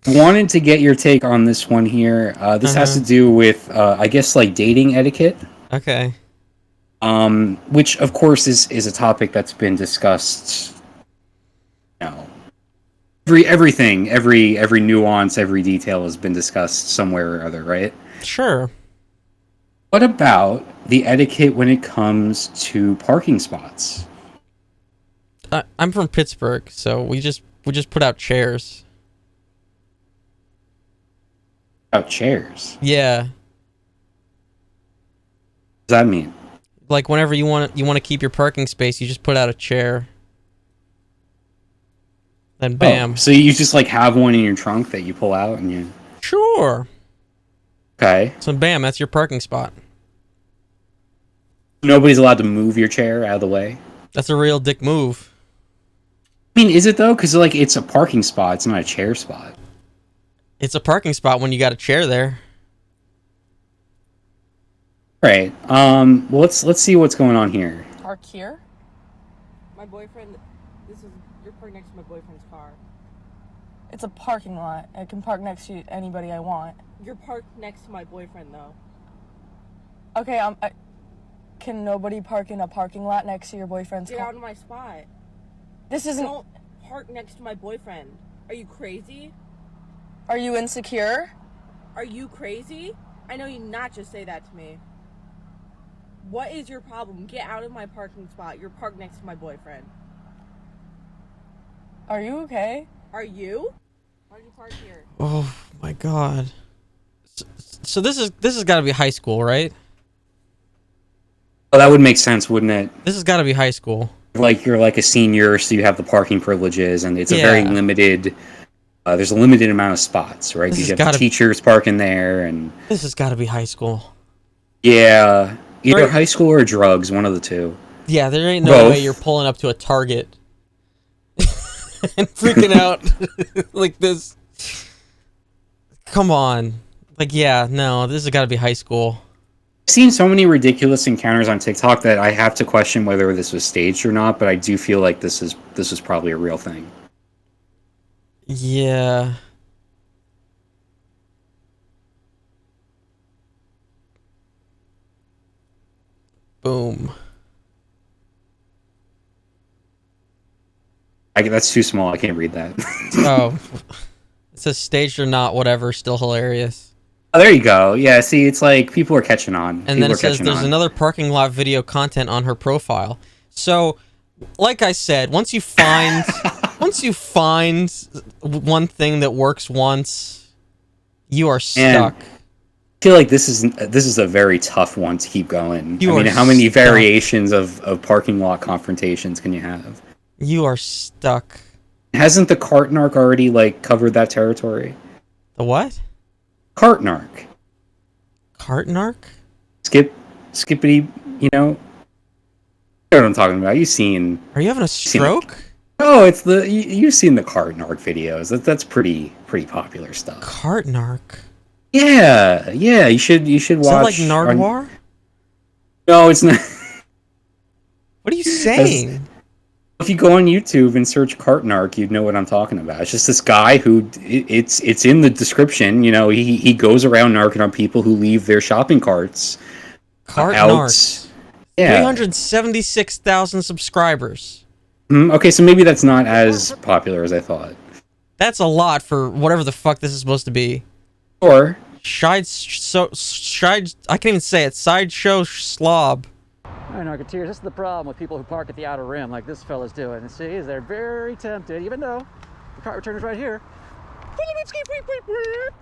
Wanted to get your take on this one here. This has to do with, I guess, like dating etiquette. Okay. Which, of course, is a topic that's been discussed. You know, everything, every nuance, every detail has been discussed somewhere or other, right? Sure. What about the etiquette when it comes to parking spots? I'm from Pittsburgh, so we just put out chairs. Out chairs? Yeah. What does that mean? Like whenever you want to keep your parking space, you just put out a chair. Then bam. Oh, so you just like have one in your trunk that you pull out and you... Sure. Okay. So bam, that's your parking spot. Nobody's allowed to move your chair out of the way? That's a real dick move. I mean, is it though? Because like it's a parking spot, it's not a chair spot. It's a parking spot when you got a chair there. Right. Well, let's see what's going on here. Park here? My boyfriend... You're parked next to my boyfriend's car. It's a parking lot. I can park next to anybody I want. You're parked next to my boyfriend, though. Okay, can nobody park in a parking lot next to your boyfriend's car? Get out of my spot. This isn't... Don't park next to my boyfriend. Are you crazy? Are you insecure? Are you crazy? I know you not just say that to me. What is your problem? Get out of my parking spot. You're parked next to my boyfriend. Are you okay? Are you? Why did you park here? Oh my god. So this has got to be high school, right? Well, that would make sense, wouldn't it? This has got to be high school. Like you're like a senior, so you have the parking privileges, and it's a very limited. There's a limited amount of spots, right? You have teachers parking there, and this has got to be high school. Yeah, either high school or drugs, one of the two. Yeah, there ain't no way you're pulling up to a Target and freaking out like this. come on. Like, yeah, no, this has got to be high school. I've seen so many ridiculous encounters on TikTok that I have to question whether this was staged or not, but I do feel like this is probably a real thing. Yeah. Boom. That's too small. I can't read that. Oh. It says staged or not, whatever, still hilarious. Oh, there you go. Yeah, see, it's like people are catching on. And then it says there's another parking lot video content on her profile. So, like I said, once you find one thing that works once, you are stuck. I feel like this is a very tough one to keep going. You I mean, how many variations of parking lot confrontations can you have? You are stuck. Hasn't the Cartnark already covered that territory? The what? Cartnark. Cartnark? Skippity, you know what I'm talking about. You've seen... Are you having a stroke? Oh, it's you've seen the Cartnark videos. That's pretty popular stuff. Cartnark? Yeah, you should watch... Is that like Nardwar? No, it's not. What are you saying? If you go on YouTube and search Cartnark, you'd know what I'm talking about. It's just this guy who, it's in the description, you know, he goes around narking on people who leave their shopping carts. Cartnark. Yeah. 376,000 subscribers. Okay, so maybe that's not as popular as I thought. That's a lot for whatever the fuck this is supposed to be. Or... I can't even say it. Sideshow slob. Alright, Narcoteers, this is the problem with people who park at the outer rim like this fella's doing. And see, they're very tempted, even though the cart returner's right here.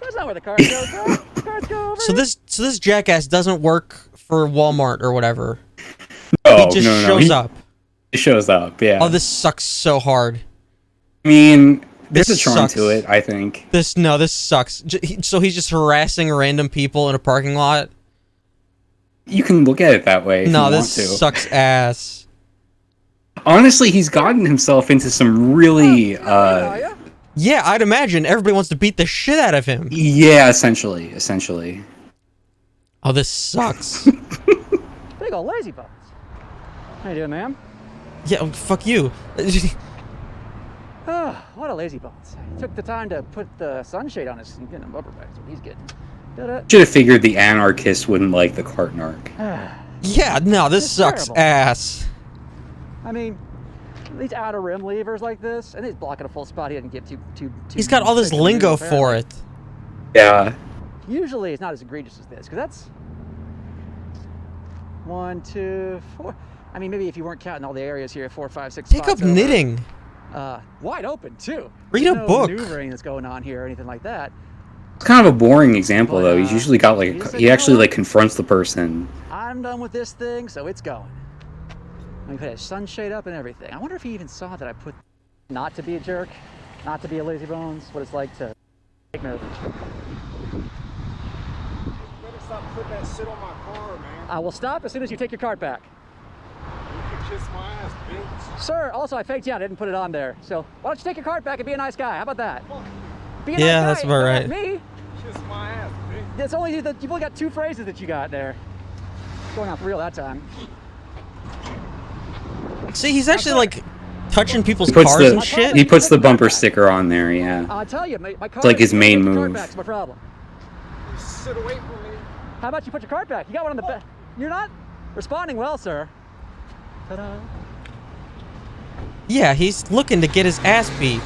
That's not where the cart goes, though. The carts go over So this jackass doesn't work for Walmart or whatever. No, he just shows up. He shows up, yeah. Oh, this sucks so hard. I mean, there's a charm to it, I think. This sucks. So he's just harassing random people in a parking lot? You can look at it that way. No, this sucks ass. Honestly, he's gotten himself into some really... Yeah, I'd imagine everybody wants to beat the shit out of him. Yeah, essentially. Oh, this sucks. Big ol' lazy bones. How you doing, ma'am? Yeah, fuck you. Oh, what a lazy bones. He took the time to put the sunshade on his and get him rubber bags. He's getting. Should have figured the anarchist wouldn't like the Cartnark. Yeah, no, this sucks terrible. ass. I mean, these outer rim levers like this, and he's blocking a full spot. He didn't get too. He's got all this lingo for it. Yeah. Usually, it's not as egregious as this, because that's 1, 2, 4. I mean, maybe if you weren't counting all the areas here, 4, 5, 6. Pick up knitting. Wide open too. Read There's a no book. maneuvering that's going on here or anything like that. It's kind of a boring example, though. He's usually got he actually confronts the person. I'm done with this thing, so it's going. Let me put a sunshade up and everything. I wonder if he even saw that I put not to be a jerk, not to be a lazy bones, what it's like to take nerve. You better stop putting that shit on my car, man. I will stop as soon as you take your cart back. You can kiss my ass, bitch. Sir, also I faked you out, I didn't put it on there. So why don't you take your cart back and be a nice guy? How about that? Be a nice guy. That's about right. Me? Kiss my ass, bitch. It's only you've only got 2 phrases that you got there. Going on for real that time. See, he's actually touching people's cars and shit. He puts the bumper sticker on there, yeah. I'll tell you, my car. It's like his main move. Back's my problem. Sit away from me. How about you put your cart back? You got one on the back. You're not responding well, sir. Ta-da. Yeah, he's looking to get his ass beat.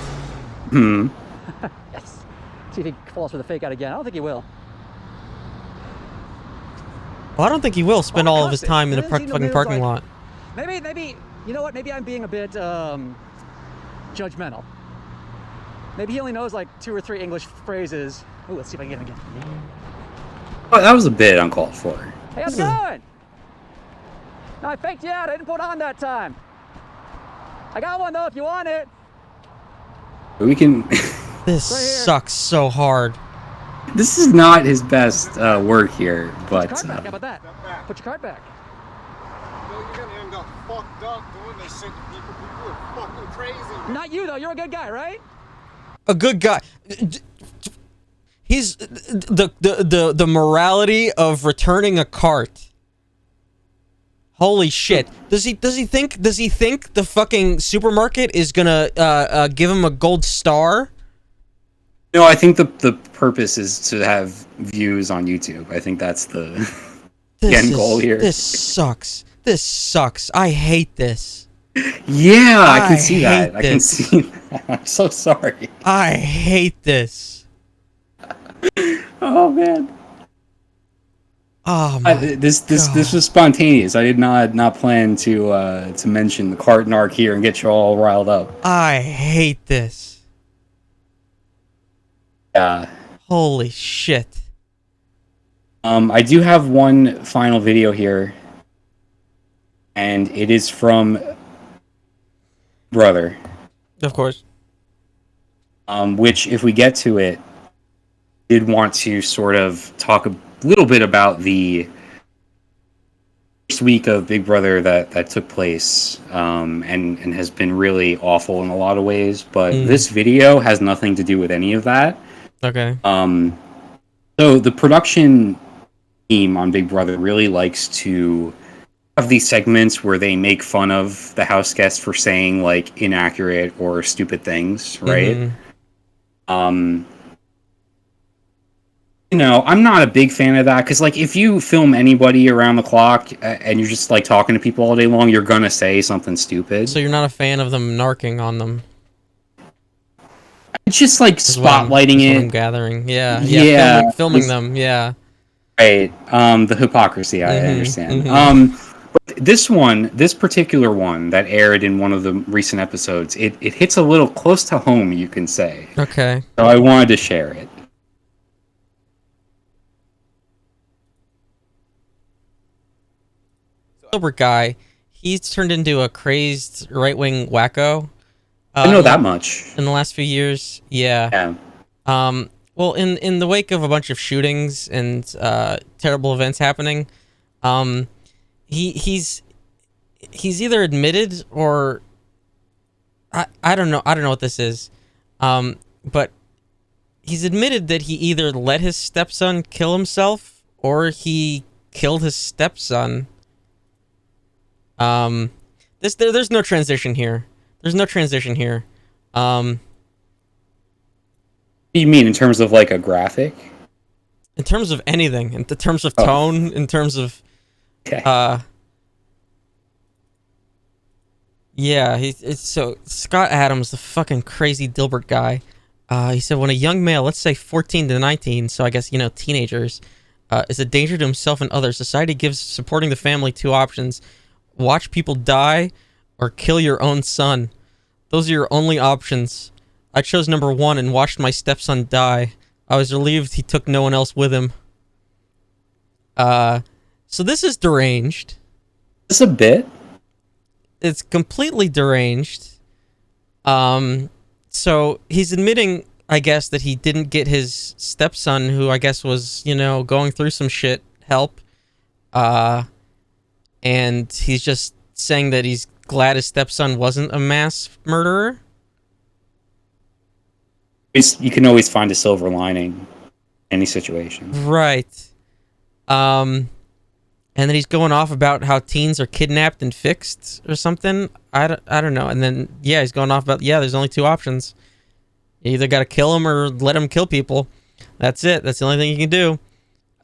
Yes. See if he falls for the fake out again. I don't think he will. Well, I don't think he will spend all of his time in a fucking parking lot. Maybe, you know what? Maybe I'm being a bit judgmental. Maybe he only knows 2 or 3 English phrases. Ooh, let's see if I can get him again. Oh, that was a bit uncalled for. Hey, how's it going? No, I faked you out. I didn't put on that time. I got one though if you want it. We can. This sucks so hard. This is not his best work here, but. Put your cart back. How about that? Put your cart back. No, you're gonna end up fucked up doing this shit to people. People are fucking crazy. Not you though. You're a good guy, right? A good guy. He's the morality of returning a cart. Holy shit. Does he think the fucking supermarket is gonna give him a gold star? No, I think the purpose is to have views on YouTube. I think that's the end goal here. This sucks. This sucks. I hate this. Yeah, I can see that. I can see that. I'm so sorry. I hate this. Oh man. Oh my this was spontaneous. I did not plan to mention the cart narc here and get you all riled up. I hate this. Yeah. Holy shit. I do have one final video here, and it is from Brother. Of course. Which, if we get to it, did want to sort of talk a little bit about the first week of Big Brother that took place, and has been really awful in a lot of ways. But this video has nothing to do with any of that. Okay. So the production team on Big Brother really likes to have these segments where they make fun of the house guests for saying like inaccurate or stupid things, right? You know, I'm not a big fan of that because, like, if you film anybody around the clock and you're just like talking to people all day long, you're gonna say something stupid. So you're not a fan of them narking on them? It's just like spotlighting it. I'm gathering, yeah. Filming them, yeah. Right. The hypocrisy, I understand. But this particular one that aired in one of the recent episodes, it hits a little close to home, you can say. Okay. So I wanted to share it. Dilbert guy, he's turned into a crazed right-wing wacko. I know that much. In the last few years, yeah. Well, in the wake of a bunch of shootings and terrible events happening, he's either admitted or I don't know what this is, but he's admitted that he either let his stepson kill himself or he killed his stepson. There's no transition here. There's no transition here. What do you mean in terms of like a graphic? In terms of anything, in terms of tone, in terms of, yeah, so Scott Adams, the fucking crazy Dilbert guy. He said when a young male, let's say 14 to 19, so I guess teenagers, is a danger to himself and others, society gives supporting the family two options: watch people die, or kill your own son. Those are your only options. I chose number 1 and watched my stepson die. I was relieved he took no one else with him. So this is deranged. Just a bit. It's completely deranged. So he's admitting, I guess, that he didn't get his stepson, who I guess was, going through some shit, help. And he's just saying that he's glad his stepson wasn't a mass murderer. You can always find a silver lining in any situation. Right. And then he's going off about how teens are kidnapped and fixed or something. I don't know. And then, he's going off about, there's only two options. You either got to kill him or let him kill people. That's it. That's the only thing you can do.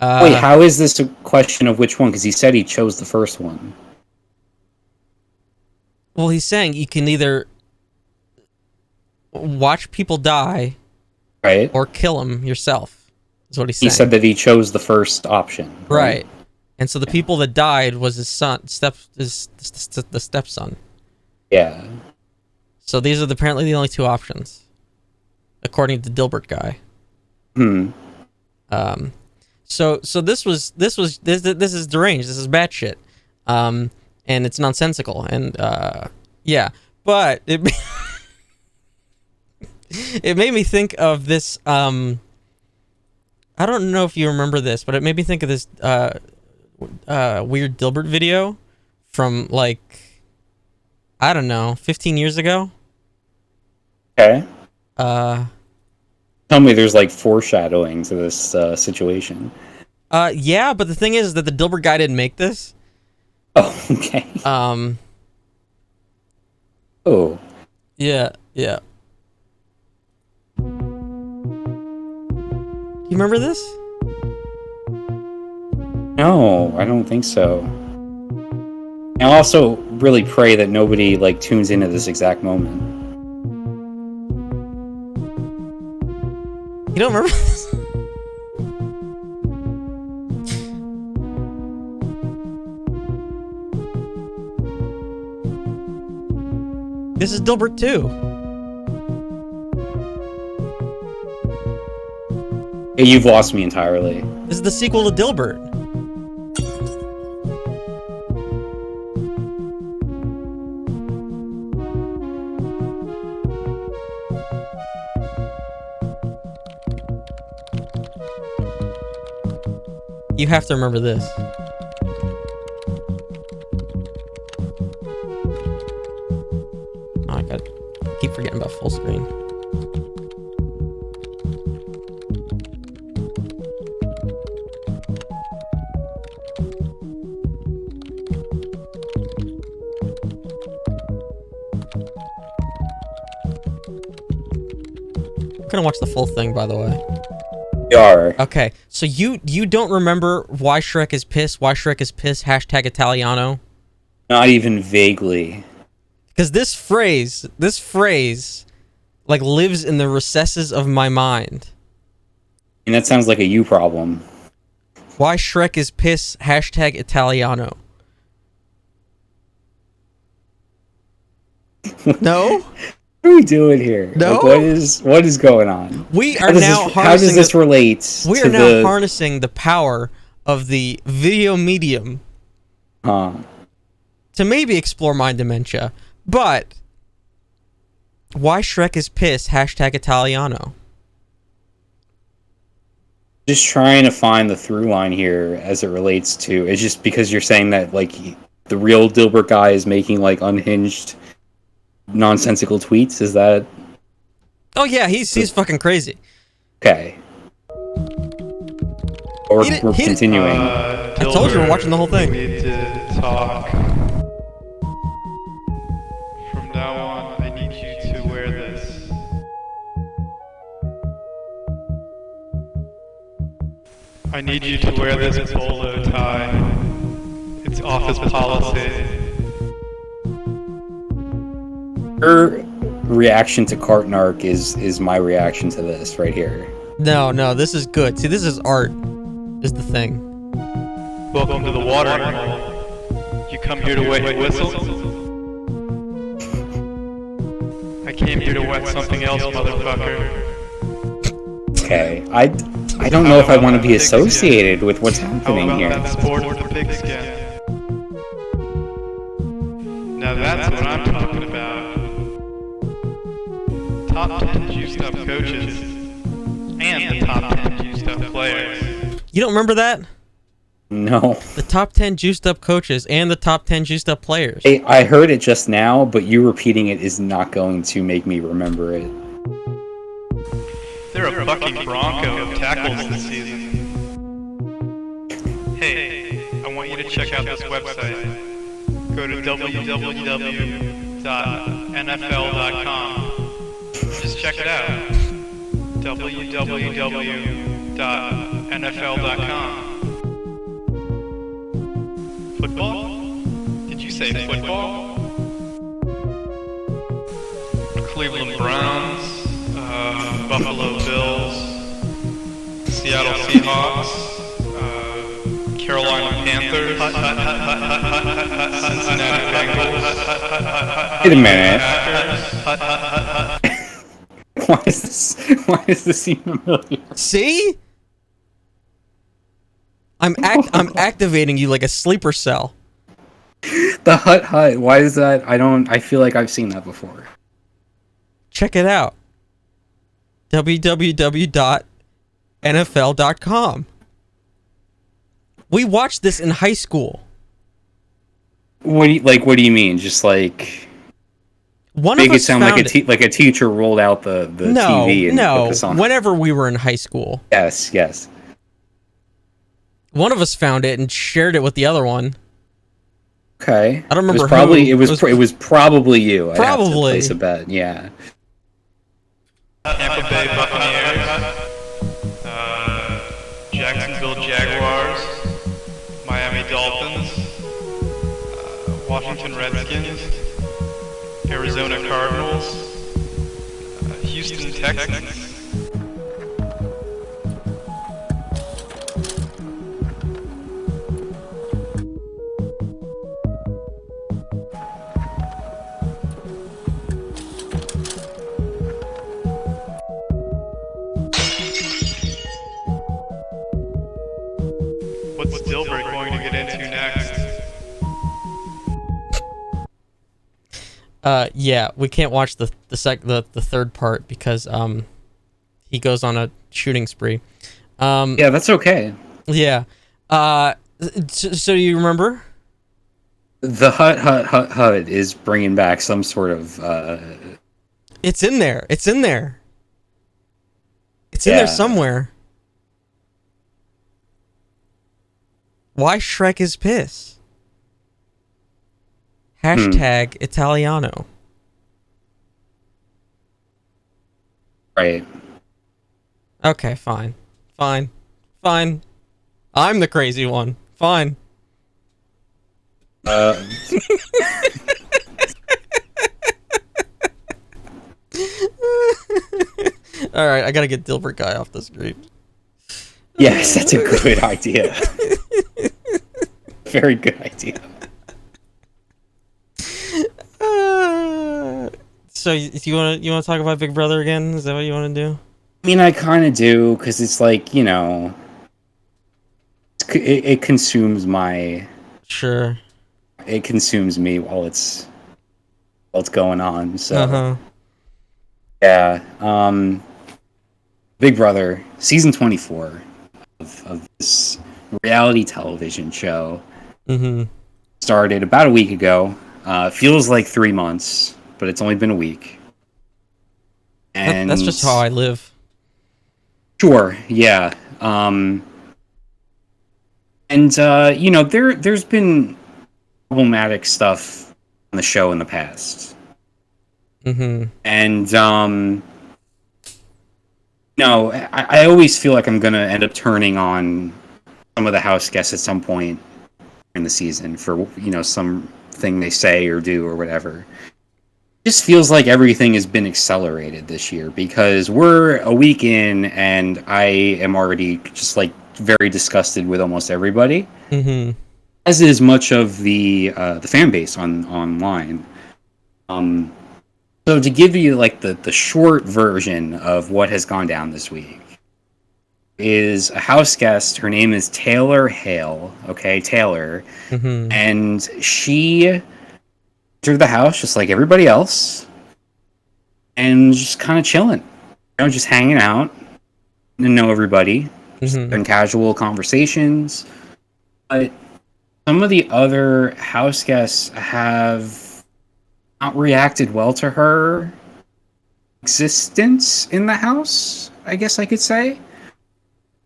Wait, how is this a question of which one? Because he said he chose the first one. Well, he's saying you can either watch people die, right, or kill them yourself. Is what he's saying. He said that he chose the first option. Right. And so the people that died was his son, the stepson. Yeah. So these are apparently the only two options, according to Dilbert guy. So this is deranged. This is batshit. And it's nonsensical. And but it it made me think of this. I don't know if you remember this, but it made me think of this weird Dilbert video from I don't know, 15 years ago. Okay. Tell me there's like foreshadowing to this situation. Yeah, but the thing is that the Dilbert guy didn't make this. Oh, okay. Oh. Yeah. You remember this? No, I don't think so. I also really pray that nobody like tunes into this exact moment. You don't remember this? This is Dilbert 2. Yeah, you've lost me entirely. This is the sequel to Dilbert. You have to remember this. Oh, I keep forgetting about full screen. I'm gonna watch the full thing, by the way. You are. Okay, so you don't remember why Shrek is pissed? Why Shrek is pissed? Hashtag Italiano. Not even vaguely. Because this phrase, like lives in the recesses of my mind. And that sounds like a you problem. Why Shrek is pissed? Hashtag Italiano. No? What are we doing here? No? Like, what is going on? We are now harnessing. How does this relate? We are now harnessing the power of the video medium. To maybe explore mind dementia, but why Shrek is pissed? Hashtag Italiano. Just trying to find the through line here as it relates to. It's just because you're saying that like the real Dilbert guy is making like unhinged, nonsensical tweets. Is that? Oh yeah, he's fucking crazy. Okay. We're continuing. I told you we're watching the whole thing. We need to talk. From now on, I need you to wear this. I need you to wear this bolo tie. It's office policy. Her reaction to Cartnark is my reaction to this right here. No, this is good. See, this is art. Is the thing. Welcome to the watering hole. You come here to wet your whistle? I came here to wet something else, motherfucker. Okay, I don't know if I want to be associated with what's happening here. That sport with the pigskin. Now that's what I'm talking about. Top 10 juiced up coaches and the top 10 juiced up players. You don't remember that? No. The top 10 juiced up coaches and the top 10 juiced up players. Hey, I heard it just now, but you repeating it is not going to make me remember it. They're a fucking Bronco of tackles this season. Hey, I want you to check out this website. Go to www.nfl.com. Just check it out. www.nfl.com. Football? Did you say football? Cleveland Browns, Buffalo Bills, Seattle Seahawks, Carolina Panthers, Cincinnati Bengals. Wait a minute. Why is this even familiar? See? I'm activating you like a sleeper cell. The hut. Why is that? I feel like I've seen that before. Check it out. www.nfl.com. We watched this in high school. What do you mean? Just like Make it sound like a teacher rolled out the TV and put this on. Whenever we were in high school. Yes. One of us found it and shared it with the other one. Okay. I don't remember it was probably you. Probably. I have to place a bet. Yeah. Tampa Bay Buccaneers, Jacksonville Jaguars, Miami Dolphins, Washington Redskins, Arizona Cardinals, Houston Texans. What's Dilbert going to get into next? Yeah, we can't watch the third part because he goes on a shooting spree. Yeah, that's okay. Yeah. So you remember? The HUD is bringing back some sort of. It's in there. It's in there. It's in there somewhere. Why Shrek is pissed? Hashtag Italiano. Right. Okay, fine. I'm the crazy one. Fine. All right, I gotta get Dilbert guy off the screen. Yes, that's a good idea. Very good idea. So you want to talk about Big Brother again? Is that what you want to do? I mean, I kind of do, because it's like, you know, it consumes my. Sure. It consumes me while it's going on. So. Yeah. Big Brother season 24 of this reality television show started about a week ago. Feels like 3 months, but it's only been a week. And that's just how I live. Sure, yeah. And you know, there's been problematic stuff on the show in the past. And no, I always feel like I'm gonna end up turning on some of the house guests at some point in the season for, you know, something they say or do or whatever. It just feels like everything has been accelerated this year because we're a week in and I am already just like very disgusted with almost everybody. As is much of the fan base online. So to give you like the short version of what has gone down this week is a house guest. Her name is Taylor Hale. Okay, Taylor. And she entered the house just like everybody else and just kind of chilling. You know, just hanging out and know everybody. And casual conversations. But some of the other house guests have not reacted well to her existence in the house, I guess I could say.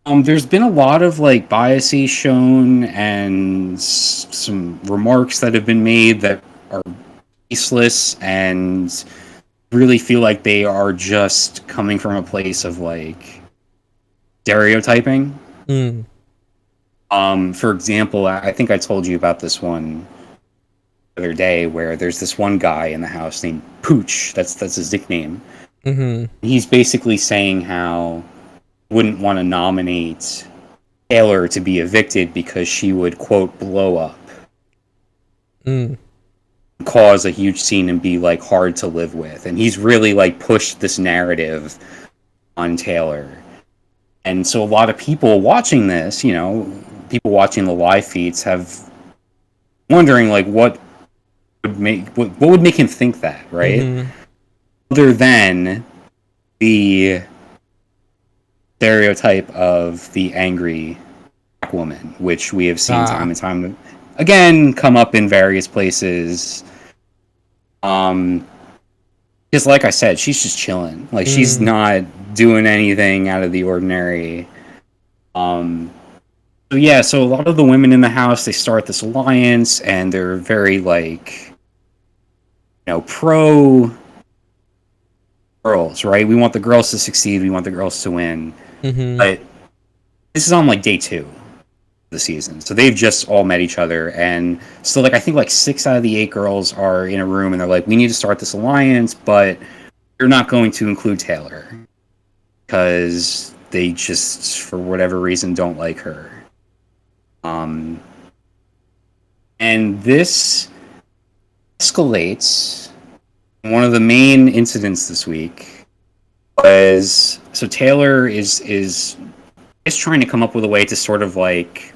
There's been a lot of like biases shown and some remarks that have been made that are baseless and really feel like they are just coming from a place of like stereotyping. For example, I think I told you about this one the other day where there's this one guy in the house named Pooch. That's his nickname. He's basically saying how he wouldn't want to nominate Taylor to be evicted because she would, quote, blow up. Cause a huge scene and be like hard to live with. And he's really like pushed this narrative on Taylor. And so a lot of people watching this, you know, people watching the live feeds have wondering like what would make him think that, right? Other than the stereotype of the angry black woman, which we have seen time and time again come up in various places. because like I said, she's just chilling. Like she's not doing anything out of the ordinary. So yeah, so a lot of the women in the house, they start this alliance, and they're very like, pro girls, right? We want the girls to succeed. We want the girls to win. But this is on like day 2 of the season, so they've just all met each other, and so like I think like 6 out of the 8 girls are in a room, and they're like, we need to start this alliance, but you're not going to include Taylor because they just, for whatever reason, don't like her. And this escalates. One of the main incidents this week was, so Taylor is trying to come up with a way to sort of like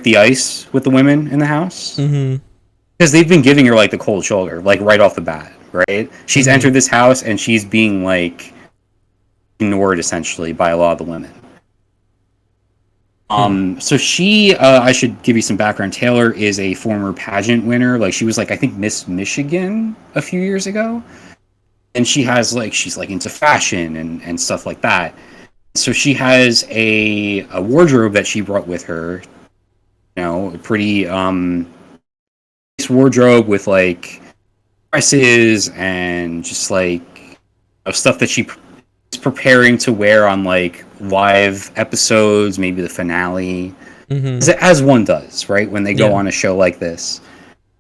the ice with the women in the house, because they've been giving her like the cold shoulder, like right off the bat, right? She's entered this house and she's being like ignored essentially by a lot of the women. So she, I should give you some background. Taylor is a former pageant winner. Like she was like, I think Miss Michigan a few years ago. And she has like, she's like into fashion and stuff like that. So she has a wardrobe that she brought with her, a pretty, nice wardrobe with like dresses and just like stuff that she is preparing to wear on like live episodes, maybe the finale, as one does, right, when they go on a show like this.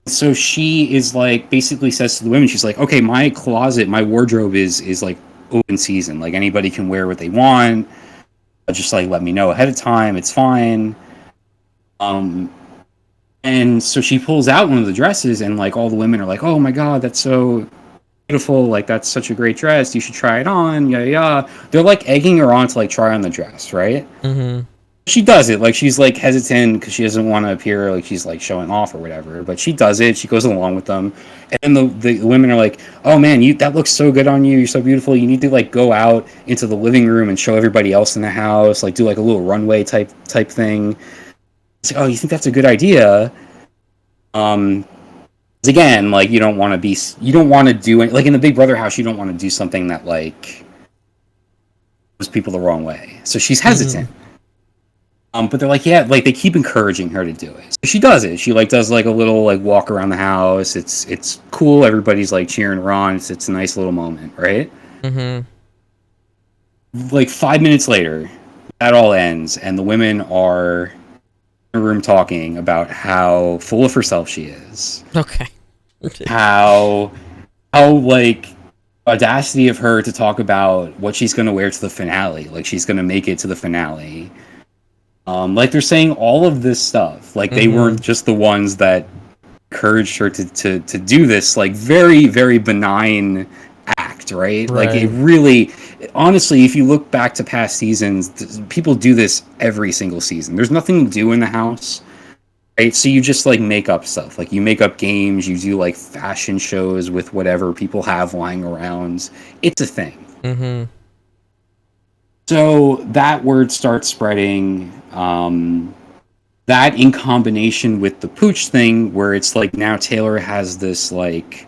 So she is like, basically says to the women, she's like, okay, my closet, my wardrobe is like open season, like anybody can wear what they want, just like let me know ahead of time, it's fine. And so she pulls out one of the dresses, and like all the women are like, oh my god, that's so beautiful, like that's such a great dress, you should try it on, yeah. They're like egging her on to like try on the dress, right? She does it, like she's like hesitant because she doesn't want to appear like she's like showing off or whatever, but she does it, she goes along with them, and the women are like, oh man, that looks so good on you, you're so beautiful, you need to like go out into the living room and show everybody else in the house, like do like a little runway type thing. It's like, oh, you think that's a good idea? Again, like you don't want to do it like in the Big Brother house, you don't want to do something that like moves people the wrong way. So she's hesitant. But they're like, yeah, like they keep encouraging her to do it. So she does it. She like does like a little like walk around the house. It's cool. Everybody's like cheering her on. It's a nice little moment, right? Like 5 minutes later, that all ends, and the women are in a room talking about how full of herself she is. Okay. how like audacity of her to talk about what she's going to wear to the finale, like she's going to make it to the finale. Like they're saying all of this stuff, like they weren't just the ones that encouraged her to do this like very, very benign act, right? Like it really, honestly, if you look back to past seasons, people do this every single season. There's nothing to do in the house, right? So you just like make up stuff, like you make up games, you do like fashion shows with whatever people have lying around. It's a thing. So that word starts spreading. That in combination with the pooch thing, where it's like now Taylor has this like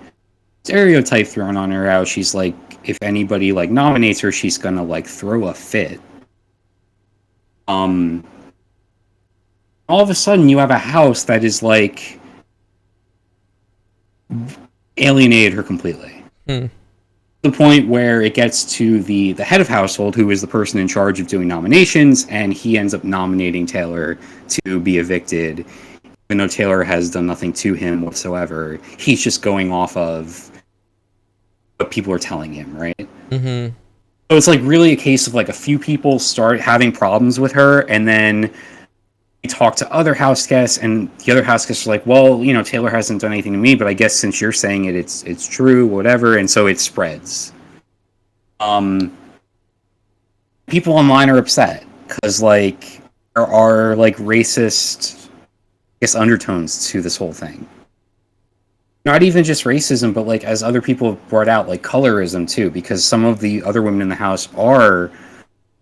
stereotype thrown on her, how she's like, if anybody like nominates her, she's gonna like throw a fit. All of a sudden you have a house that is like alienated her completely. The point where it gets to the head of household, who is the person in charge of doing nominations, and he ends up nominating Taylor to be evicted, even though Taylor has done nothing to him whatsoever. He's just going off of what people are telling him, right? So it's like really a case of like a few people start having problems with her, and then they talk to other house guests, and the other house guests are like, well, Taylor hasn't done anything to me, but I guess since you're saying it, it's true, whatever, and so it spreads. People online are upset because like there are like racist, I guess, undertones to this whole thing. Not even just racism, but like, as other people have brought out, like colorism too, because some of the other women in the house are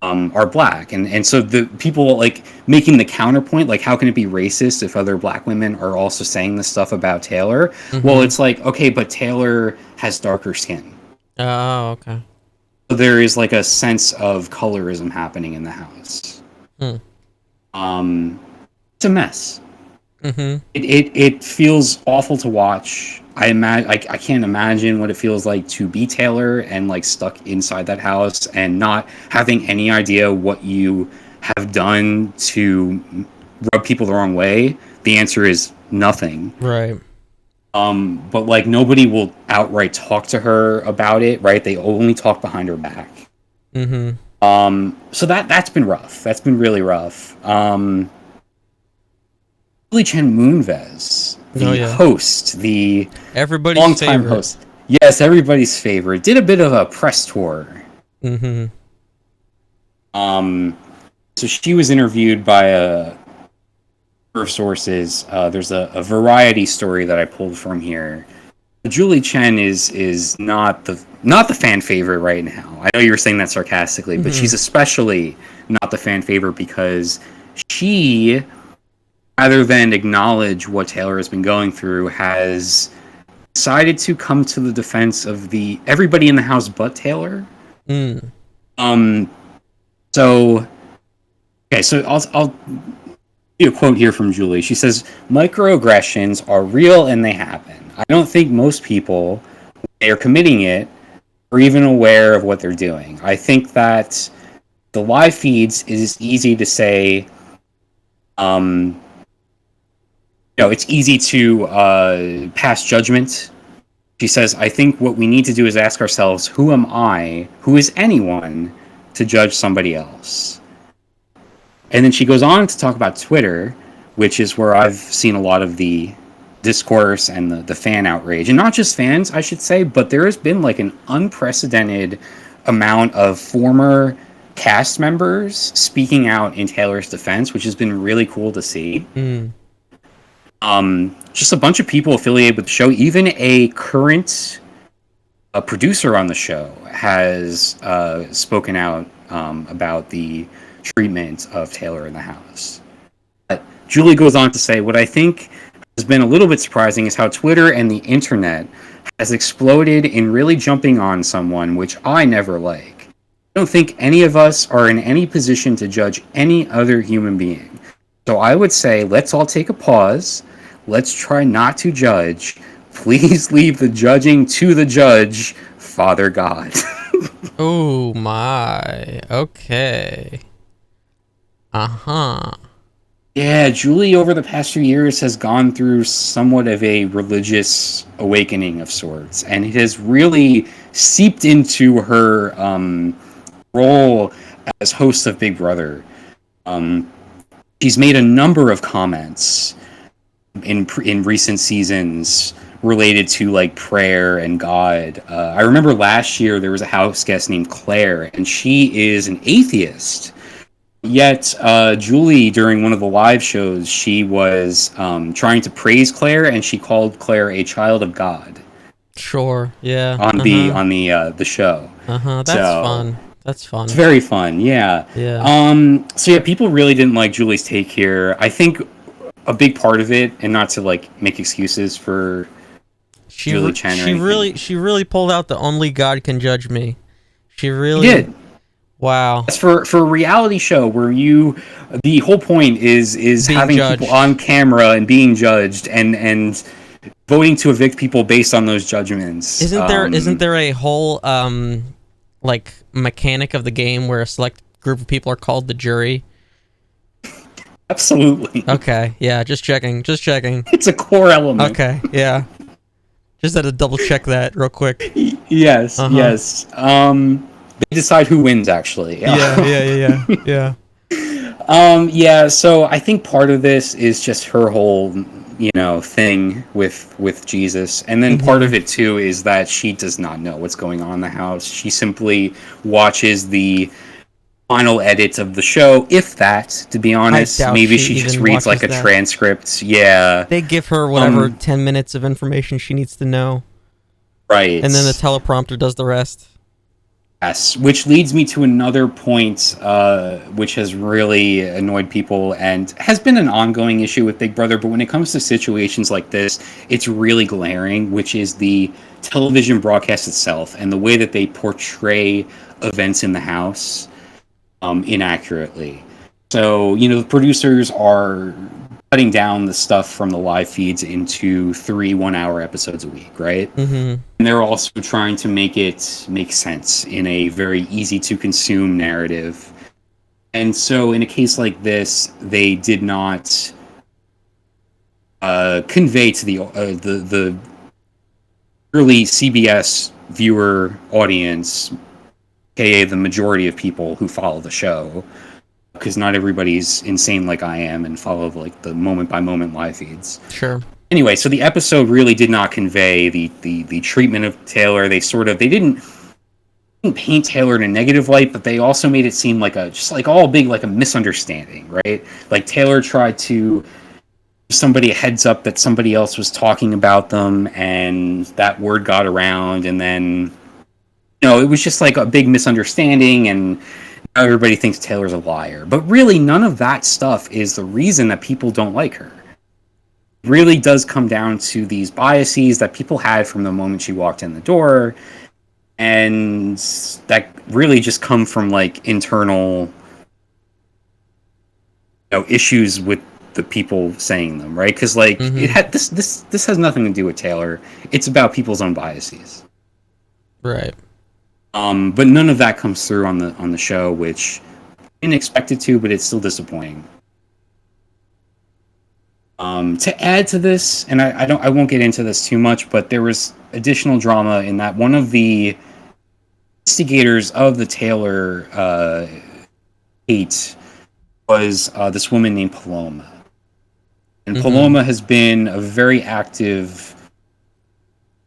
are black, and so the people like making the counterpoint, like how can it be racist if other black women are also saying this stuff about Taylor? Well, it's like, okay, but Taylor has darker skin. Oh, okay. So there is like a sense of colorism happening in the house. It's a mess. It feels awful to watch. I can't imagine what it feels like to be Taylor and like stuck inside that house and not having any idea what you have done to rub people the wrong way. The answer is nothing. Right. But like nobody will outright talk to her about it, right? They only talk behind her back. So that's been rough. That's been really rough. Julie Chen Moonves, the host, the everybody's longtime favorite host. Yes, everybody's favorite. Did a bit of a press tour. So she was interviewed by her sources. There's a variety story that I pulled from here. Julie Chen is not the fan favorite right now. I know you were saying that sarcastically, but she's especially not the fan favorite because she, rather than acknowledge what Taylor has been going through, has decided to come to the defense of everybody in the house but Taylor. So I'll do a quote here from Julie. She says, "Microaggressions are real and they happen. I don't think most people, when they are committing it, are even aware of what they're doing. I think that the live feeds is easy to say, it's easy to pass judgment." She says, "I think what we need to do is ask ourselves, who am I, who is anyone, to judge somebody else?" And then she goes on to talk about Twitter, which is where I've seen a lot of the discourse and the fan outrage. And not just fans, I should say, but there has been like an unprecedented amount of former cast members speaking out in Taylor's defense, which has been really cool to see. Just a bunch of people affiliated with the show. Even a current producer on the show has spoken out about the treatment of Taylor in the house. But Julie goes on to say, "What I think has been a little bit surprising is how Twitter and the internet has exploded in really jumping on someone, which I never like. I don't think any of us are in any position to judge any other human being. So I would say, let's all take a pause. Let's try not to judge. Please leave the judging to the judge, Father God." Oh my. Okay. Yeah, Julie over the past few years has gone through somewhat of a religious awakening of sorts, and it has really seeped into her role as host of Big Brother. She's made a number of comments in recent seasons related to like prayer and God. I remember last year there was a house guest named Claire, and she is an atheist. Yet Julie, during one of the live shows, she was trying to praise Claire, and she called Claire a child of God. Sure. Yeah. On the show. That's fun. That's fun. It's very fun. Yeah. Yeah. So yeah, people really didn't like Julie's take here. I think a big part of it, and not to like make excuses for Julie Chen. She really pulled out the only God can judge me. She really did. Wow. That's for a reality show where the whole point is being having judged. People on camera and being judged and voting to evict people based on those judgments. Isn't there a whole like mechanic of the game where a select group of people are called the jury? Absolutely. Okay. Yeah. Just checking. It's a core element. Okay. Yeah. Just had to double check that real quick. Yes. Yes. They decide who wins, actually. Yeah. Yeah, so I think part of this is just her whole, thing with Jesus. And then part of it, too, is that she does not know what's going on in the house. She simply watches the final edits of the show, if that, to be honest. Maybe she just reads, like, a transcript. Yeah. They give her whatever 10 minutes of information she needs to know. Right. And then the teleprompter does the rest. Yes, which leads me to another point, which has really annoyed people and has been an ongoing issue with Big Brother. But when it comes to situations like this, it's really glaring, which is the television broadcast itself and the way that they portray events in the house inaccurately. So, the producers are cutting down the stuff from the live feeds into 3 1-hour episodes a week, right? Mm-hmm. And they're also trying to make it make sense in a very easy to consume narrative. And so in a case like this, they did not convey to the early CBS viewer audience, aka the majority of people who follow the show, because not everybody's insane like I am and follow like the moment by moment live feeds. Sure. Anyway, so the episode really did not convey the treatment of Taylor. They didn't paint Taylor in a negative light, but they also made it seem like a misunderstanding, right? Like Taylor tried to give somebody a heads up that somebody else was talking about them, and that word got around, and then it was just like a big misunderstanding, and everybody thinks Taylor's a liar. But really, none of that stuff is the reason that people don't like her. It really does come down to these biases that people had from the moment she walked in the door, and that really just come from like internal issues with the people saying them, right? Because like it had this has nothing to do with Taylor. It's about people's own biases. Right. But none of that comes through on the show, which I didn't expect it to, but it's still disappointing. To add to this, and I won't get into this too much, but there was additional drama in that one of the instigators of the Taylor hate was this woman named Paloma. And Paloma has been a very active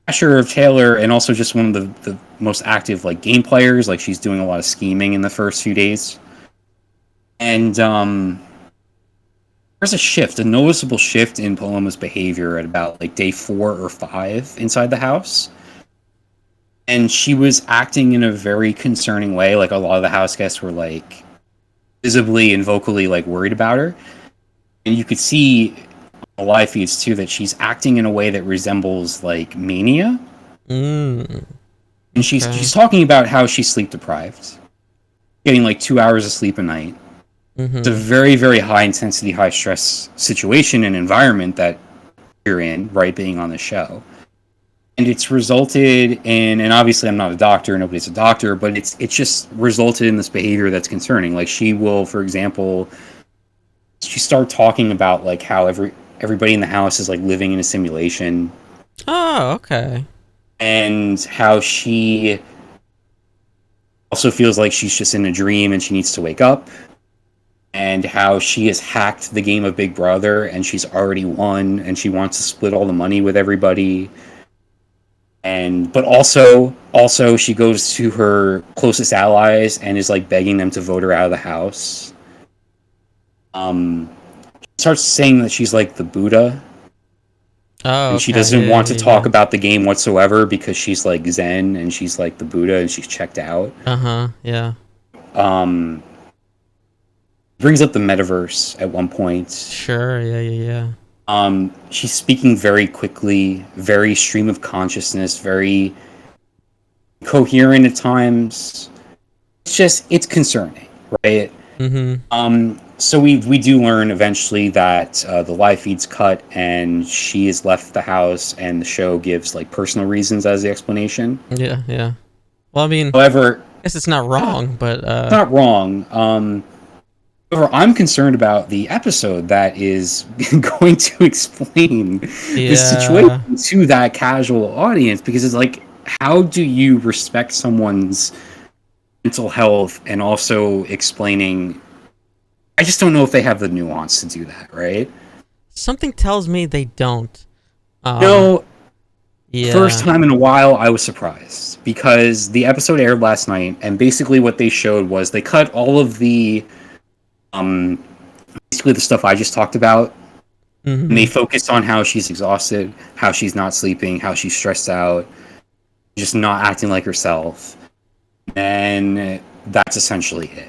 basher of Taylor, and also just one of the most active like game players. Like she's doing a lot of scheming in the first few days. And there's a noticeable shift in Paloma's behavior at about like day 4 or 5 inside the house. And she was acting in a very concerning way. Like a lot of the house guests were like visibly and vocally like worried about her. And you could see on the live feeds too that she's acting in a way that resembles like mania. And she's talking about how she's sleep deprived, getting like 2 hours of sleep a night. It's a very, very high intensity, high stress situation and environment that you're in, right, being on the show. And it's resulted in, and obviously I'm not a doctor, nobody's a doctor, but it's just resulted in this behavior that's concerning. Like she will, for example, she started talking about like how everybody in the house is like living in a simulation. Oh, okay. And how she also feels like she's just in a dream and she needs to wake up. And how she has hacked the game of Big Brother and she's already won and she wants to split all the money with everybody. But also she goes to her closest allies and is like begging them to vote her out of the house. She starts saying that she's like the Buddha. Oh, and she doesn't want to talk about the game whatsoever because she's like Zen and she's like the Buddha and she's checked out. Yeah. Brings up the metaverse at one point. Sure, yeah. She's speaking very quickly, very stream of consciousness, very coherent at times. It's concerning, right? So we do learn eventually that the live feed's cut and she has left the house and the show gives like personal reasons as the explanation. Yeah. Well, I mean, however, I guess it's not wrong, but it's not wrong. However, I'm concerned about the episode that is going to explain the situation to that casual audience, because it's like, how do you respect someone's mental health and also explaining? I just don't know if they have the nuance to do that, right? Something tells me they don't. First time in a while, I was surprised because the episode aired last night, and basically what they showed was they cut all of the basically the stuff I just talked about, and they focused on how she's exhausted, how she's not sleeping, how she's stressed out, just not acting like herself. and that's essentially it.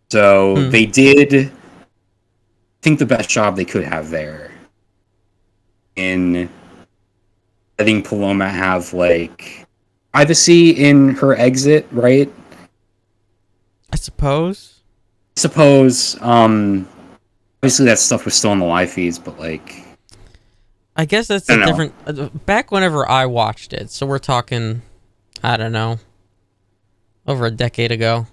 So they did, I think, the best job they could have there in letting Paloma have, like, privacy in her exit, right? I suppose. Obviously that stuff was still in the live feeds, but, like, I guess that's a different... back whenever I watched it, so we're talking, I don't know, over a decade ago.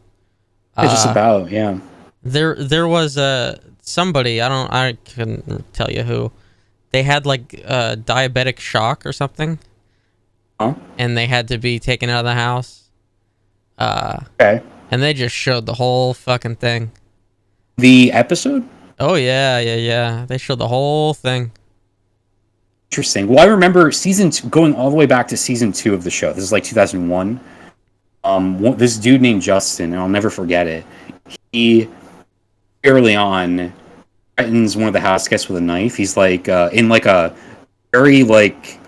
Yeah, just about, yeah. There was somebody, I couldn't tell you who. They had, like, diabetic shock or something. Huh? And they had to be taken out of the house. Okay. And they just showed the whole fucking thing. The episode? Oh, yeah. They showed the whole thing. Interesting. Well, I remember going all the way back to season 2 of the show. This is like 2001. This dude named Justin, and I'll never forget it. He, early on, threatens one of the house guests with a knife. He's like, in like a very like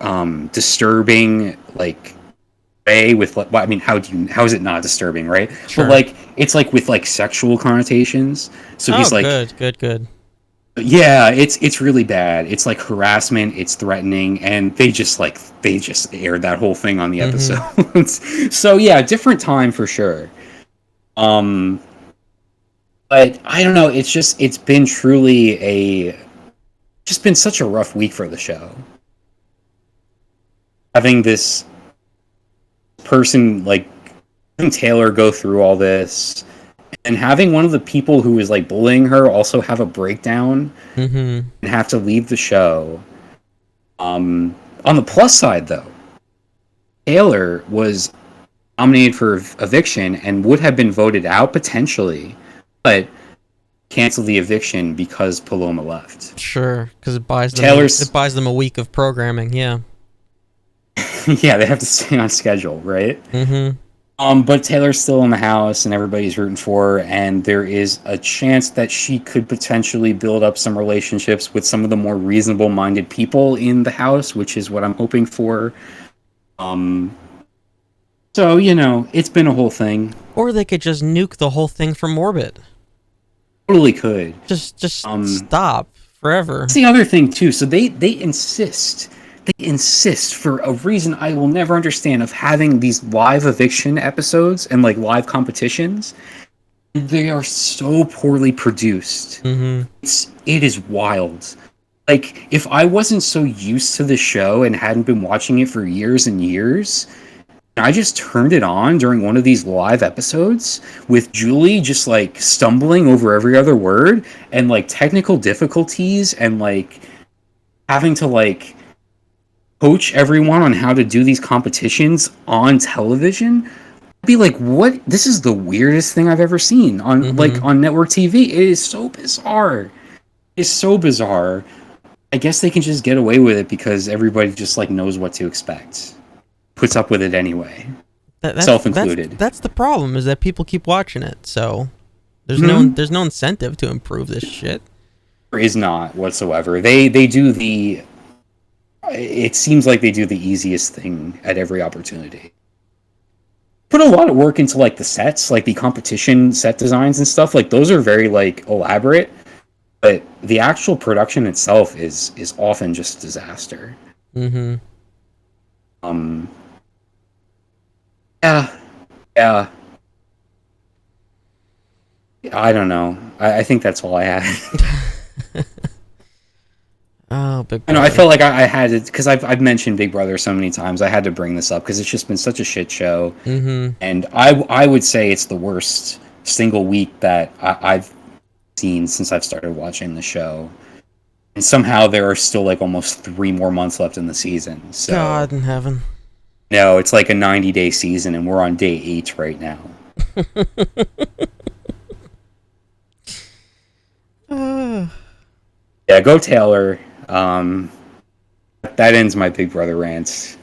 disturbing like way with like, well, I mean, how is it not disturbing, right? Sure. But like, it's like with like sexual connotations. So he's like, good. Yeah, it's really bad. It's like harassment, it's threatening, and they just aired that whole thing on the episode. So yeah, different time for sure. But I don't know, it's been truly just been such a rough week for the show. Having this person like having Taylor go through all this, and having one of the people who is like bullying her also have a breakdown and have to leave the show. On the plus side, though, Taylor was nominated for eviction and would have been voted out potentially, but canceled the eviction because Paloma left. Sure, because it buys them a week of programming. Yeah. Yeah, they have to stay on schedule, right? But Taylor's still in the house, and everybody's rooting for her, and there is a chance that she could potentially build up some relationships with some of the more reasonable-minded people in the house, which is what I'm hoping for. So, you know, it's been a whole thing. Or they could just nuke the whole thing from orbit. Totally could. Just stop forever. That's the other thing, too. So they insist for a reason I will never understand of having these live eviction episodes and like live competitions. They are so poorly produced. It is wild. Like, if I wasn't so used to the show and hadn't been watching it for years and years, I just turned it on during one of these live episodes with Julie just like stumbling over every other word and like technical difficulties and like having to like coach everyone on how to do these competitions on television. I'd be like, what? This is the weirdest thing I've ever seen on like on network TV. It is so bizarre. It's so bizarre. I guess they can just get away with it because everybody just like knows what to expect. Puts up with it anyway. Self-included. That's the problem, is that people keep watching it, so there's no incentive to improve this shit. There is not whatsoever. They do the... It seems like they do the easiest thing at every opportunity. Put a lot of work into like the sets, like the competition set designs and stuff. Like those are very like elaborate, but the actual production itself is often just a disaster. Yeah. I don't know. I think that's all I had. Oh, Big Brother. I know. I felt like I had it because I've mentioned Big Brother so many times. I had to bring this up because it's just been such a shit show. And I would say it's the worst single week that I've seen since I've started watching the show. And somehow there are still like almost 3 more months left in the season. So God in heaven. No, it's like a 90-day season, and we're on day 8 right now. Yeah, go Taylor. That ends my Big Brother rants.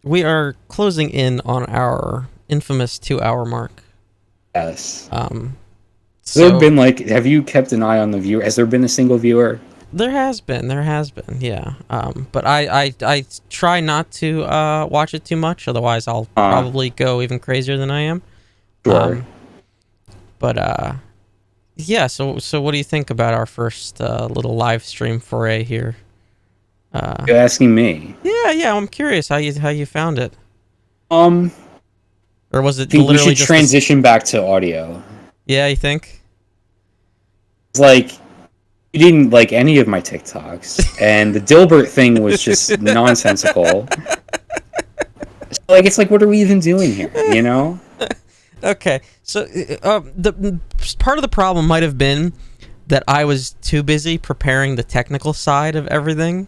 We are closing in on our infamous 2-hour mark. Yes. So, there been like, have you kept an eye on the viewer? Has there been a single viewer? There has been, yeah. But I try not to watch it too much, otherwise I'll probably go even crazier than I am. Sure. Yeah. So what do you think about our first little live stream foray here? You're asking me? Yeah. I'm curious how you found it. Or was it think we literally should just transition back to audio? Yeah, you think? It's like you didn't like any of my TikToks, and the Dilbert thing was just nonsensical. It's like, what are we even doing here? You know? Okay, so the part of the problem might have been that I was too busy preparing the technical side of everything.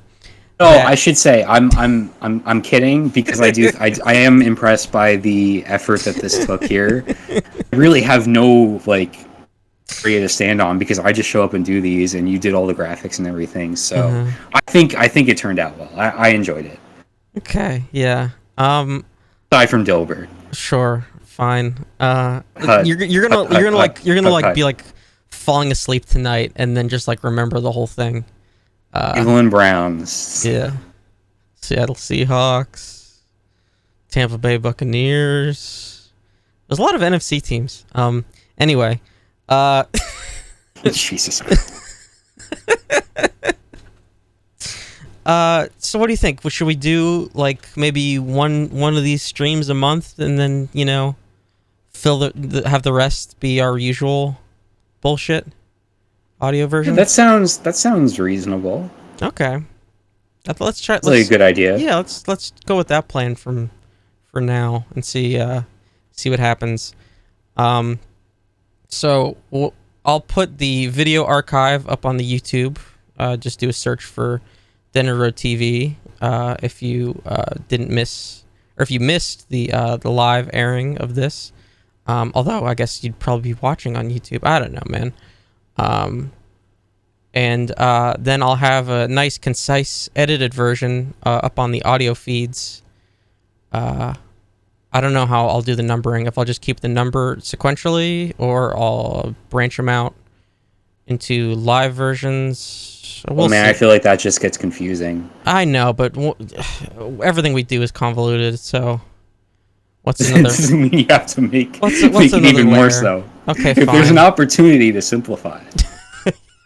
No, I should say I'm kidding, because I am impressed by the effort that this took here. I really have no area to stand on, because I just show up and do these, and you did all the graphics and everything. So I think it turned out well. I enjoyed it. Okay, yeah. Aside from Dilbert. Sure, fine. You're gonna be like falling asleep tonight, and then just remember the whole thing. Cleveland Browns. Yeah. Seattle Seahawks. Tampa Bay Buccaneers. There's a lot of NFC teams. Anyway. Jesus. So what do you think? Should we do maybe one of these streams a month, and then have the rest be our usual bullshit audio version? That sounds reasonable. Okay. Let's try. That's a good idea. Yeah, let's go with that plan for now and see what happens. So I'll put the video archive up on the YouTube. Just do a search for DeadEndRoad TV if you didn't miss, or if you missed the live airing of this. Although I guess you'd probably be watching on YouTube. I don't know, man. And then I'll have a nice, concise, edited version up on the audio feeds. I don't know how I'll do the numbering. If I'll just keep the number sequentially, or I'll branch them out into live versions. We'll see. I feel like that just gets confusing. I know, but everything we do is convoluted, so... What's another... doesn't mean you have to make what's it even layer? more so. Okay, if there's an opportunity to simplify it.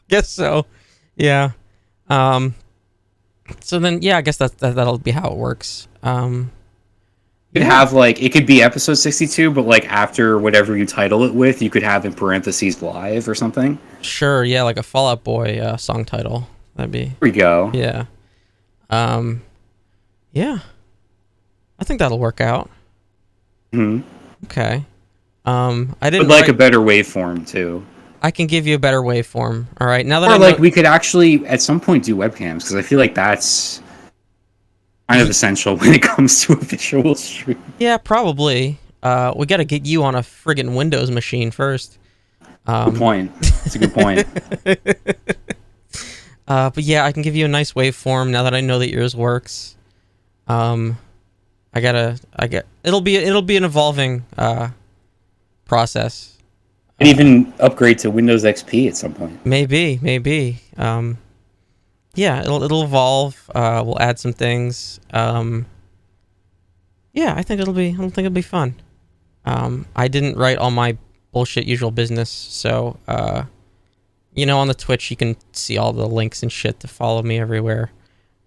Guess so. Yeah. So then, yeah, I guess that'll be how it works. You could have it could be episode 62, but after whatever you title it with, you could have in parentheses live or something. Sure, yeah, like a Fall Out Boy song title. That'd be... There we go. Yeah. Yeah. I think that'll work out. Okay. I didn't a better waveform too. I can give you a better waveform. All right. Now that we could actually at some point do webcams, because I feel like that's kind of essential when it comes to a visual stream. Yeah, probably. We got to get you on a friggin' Windows machine first. Good point. That's a good point. But yeah, I can give you a nice waveform now that I know that yours works. It'll be an evolving process. And even upgrade to Windows XP at some point. Maybe. Yeah, it'll evolve. We'll add some things. Yeah, I think it'll be fun. I didn't write all my bullshit usual business, so on the Twitch you can see all the links and shit to follow me everywhere.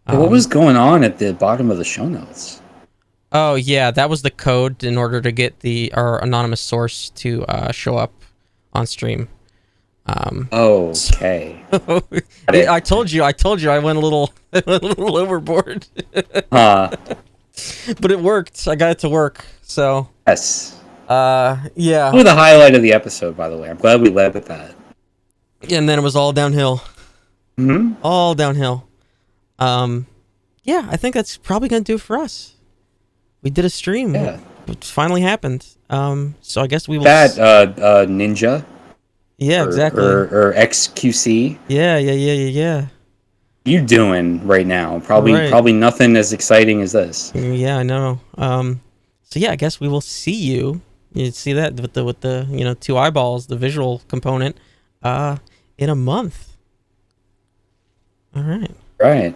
What was going on at the bottom of the show notes? Oh yeah, that was the code in order to get our anonymous source to show up on stream. Okay. I told you I went a little overboard. But it worked. I got it to work. So yes. Yeah. That was the highlight of the episode, by the way. I'm glad we led with that. And then it was all downhill. All downhill. Yeah, I think that's probably gonna do it for us. We did a stream. Yeah. It finally happened. So I guess we will... Ninja. Yeah, exactly. Or XQC. Yeah. You doing right now? Probably nothing as exciting as this. Yeah, I know. So yeah, I guess we will see you. You see that with the 2 eyeballs, the visual component, in a month. All right. Right.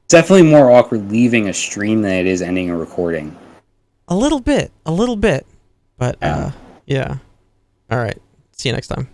It's definitely more awkward leaving a stream than it is ending a recording. A little bit. But, yeah. All right. See you next time.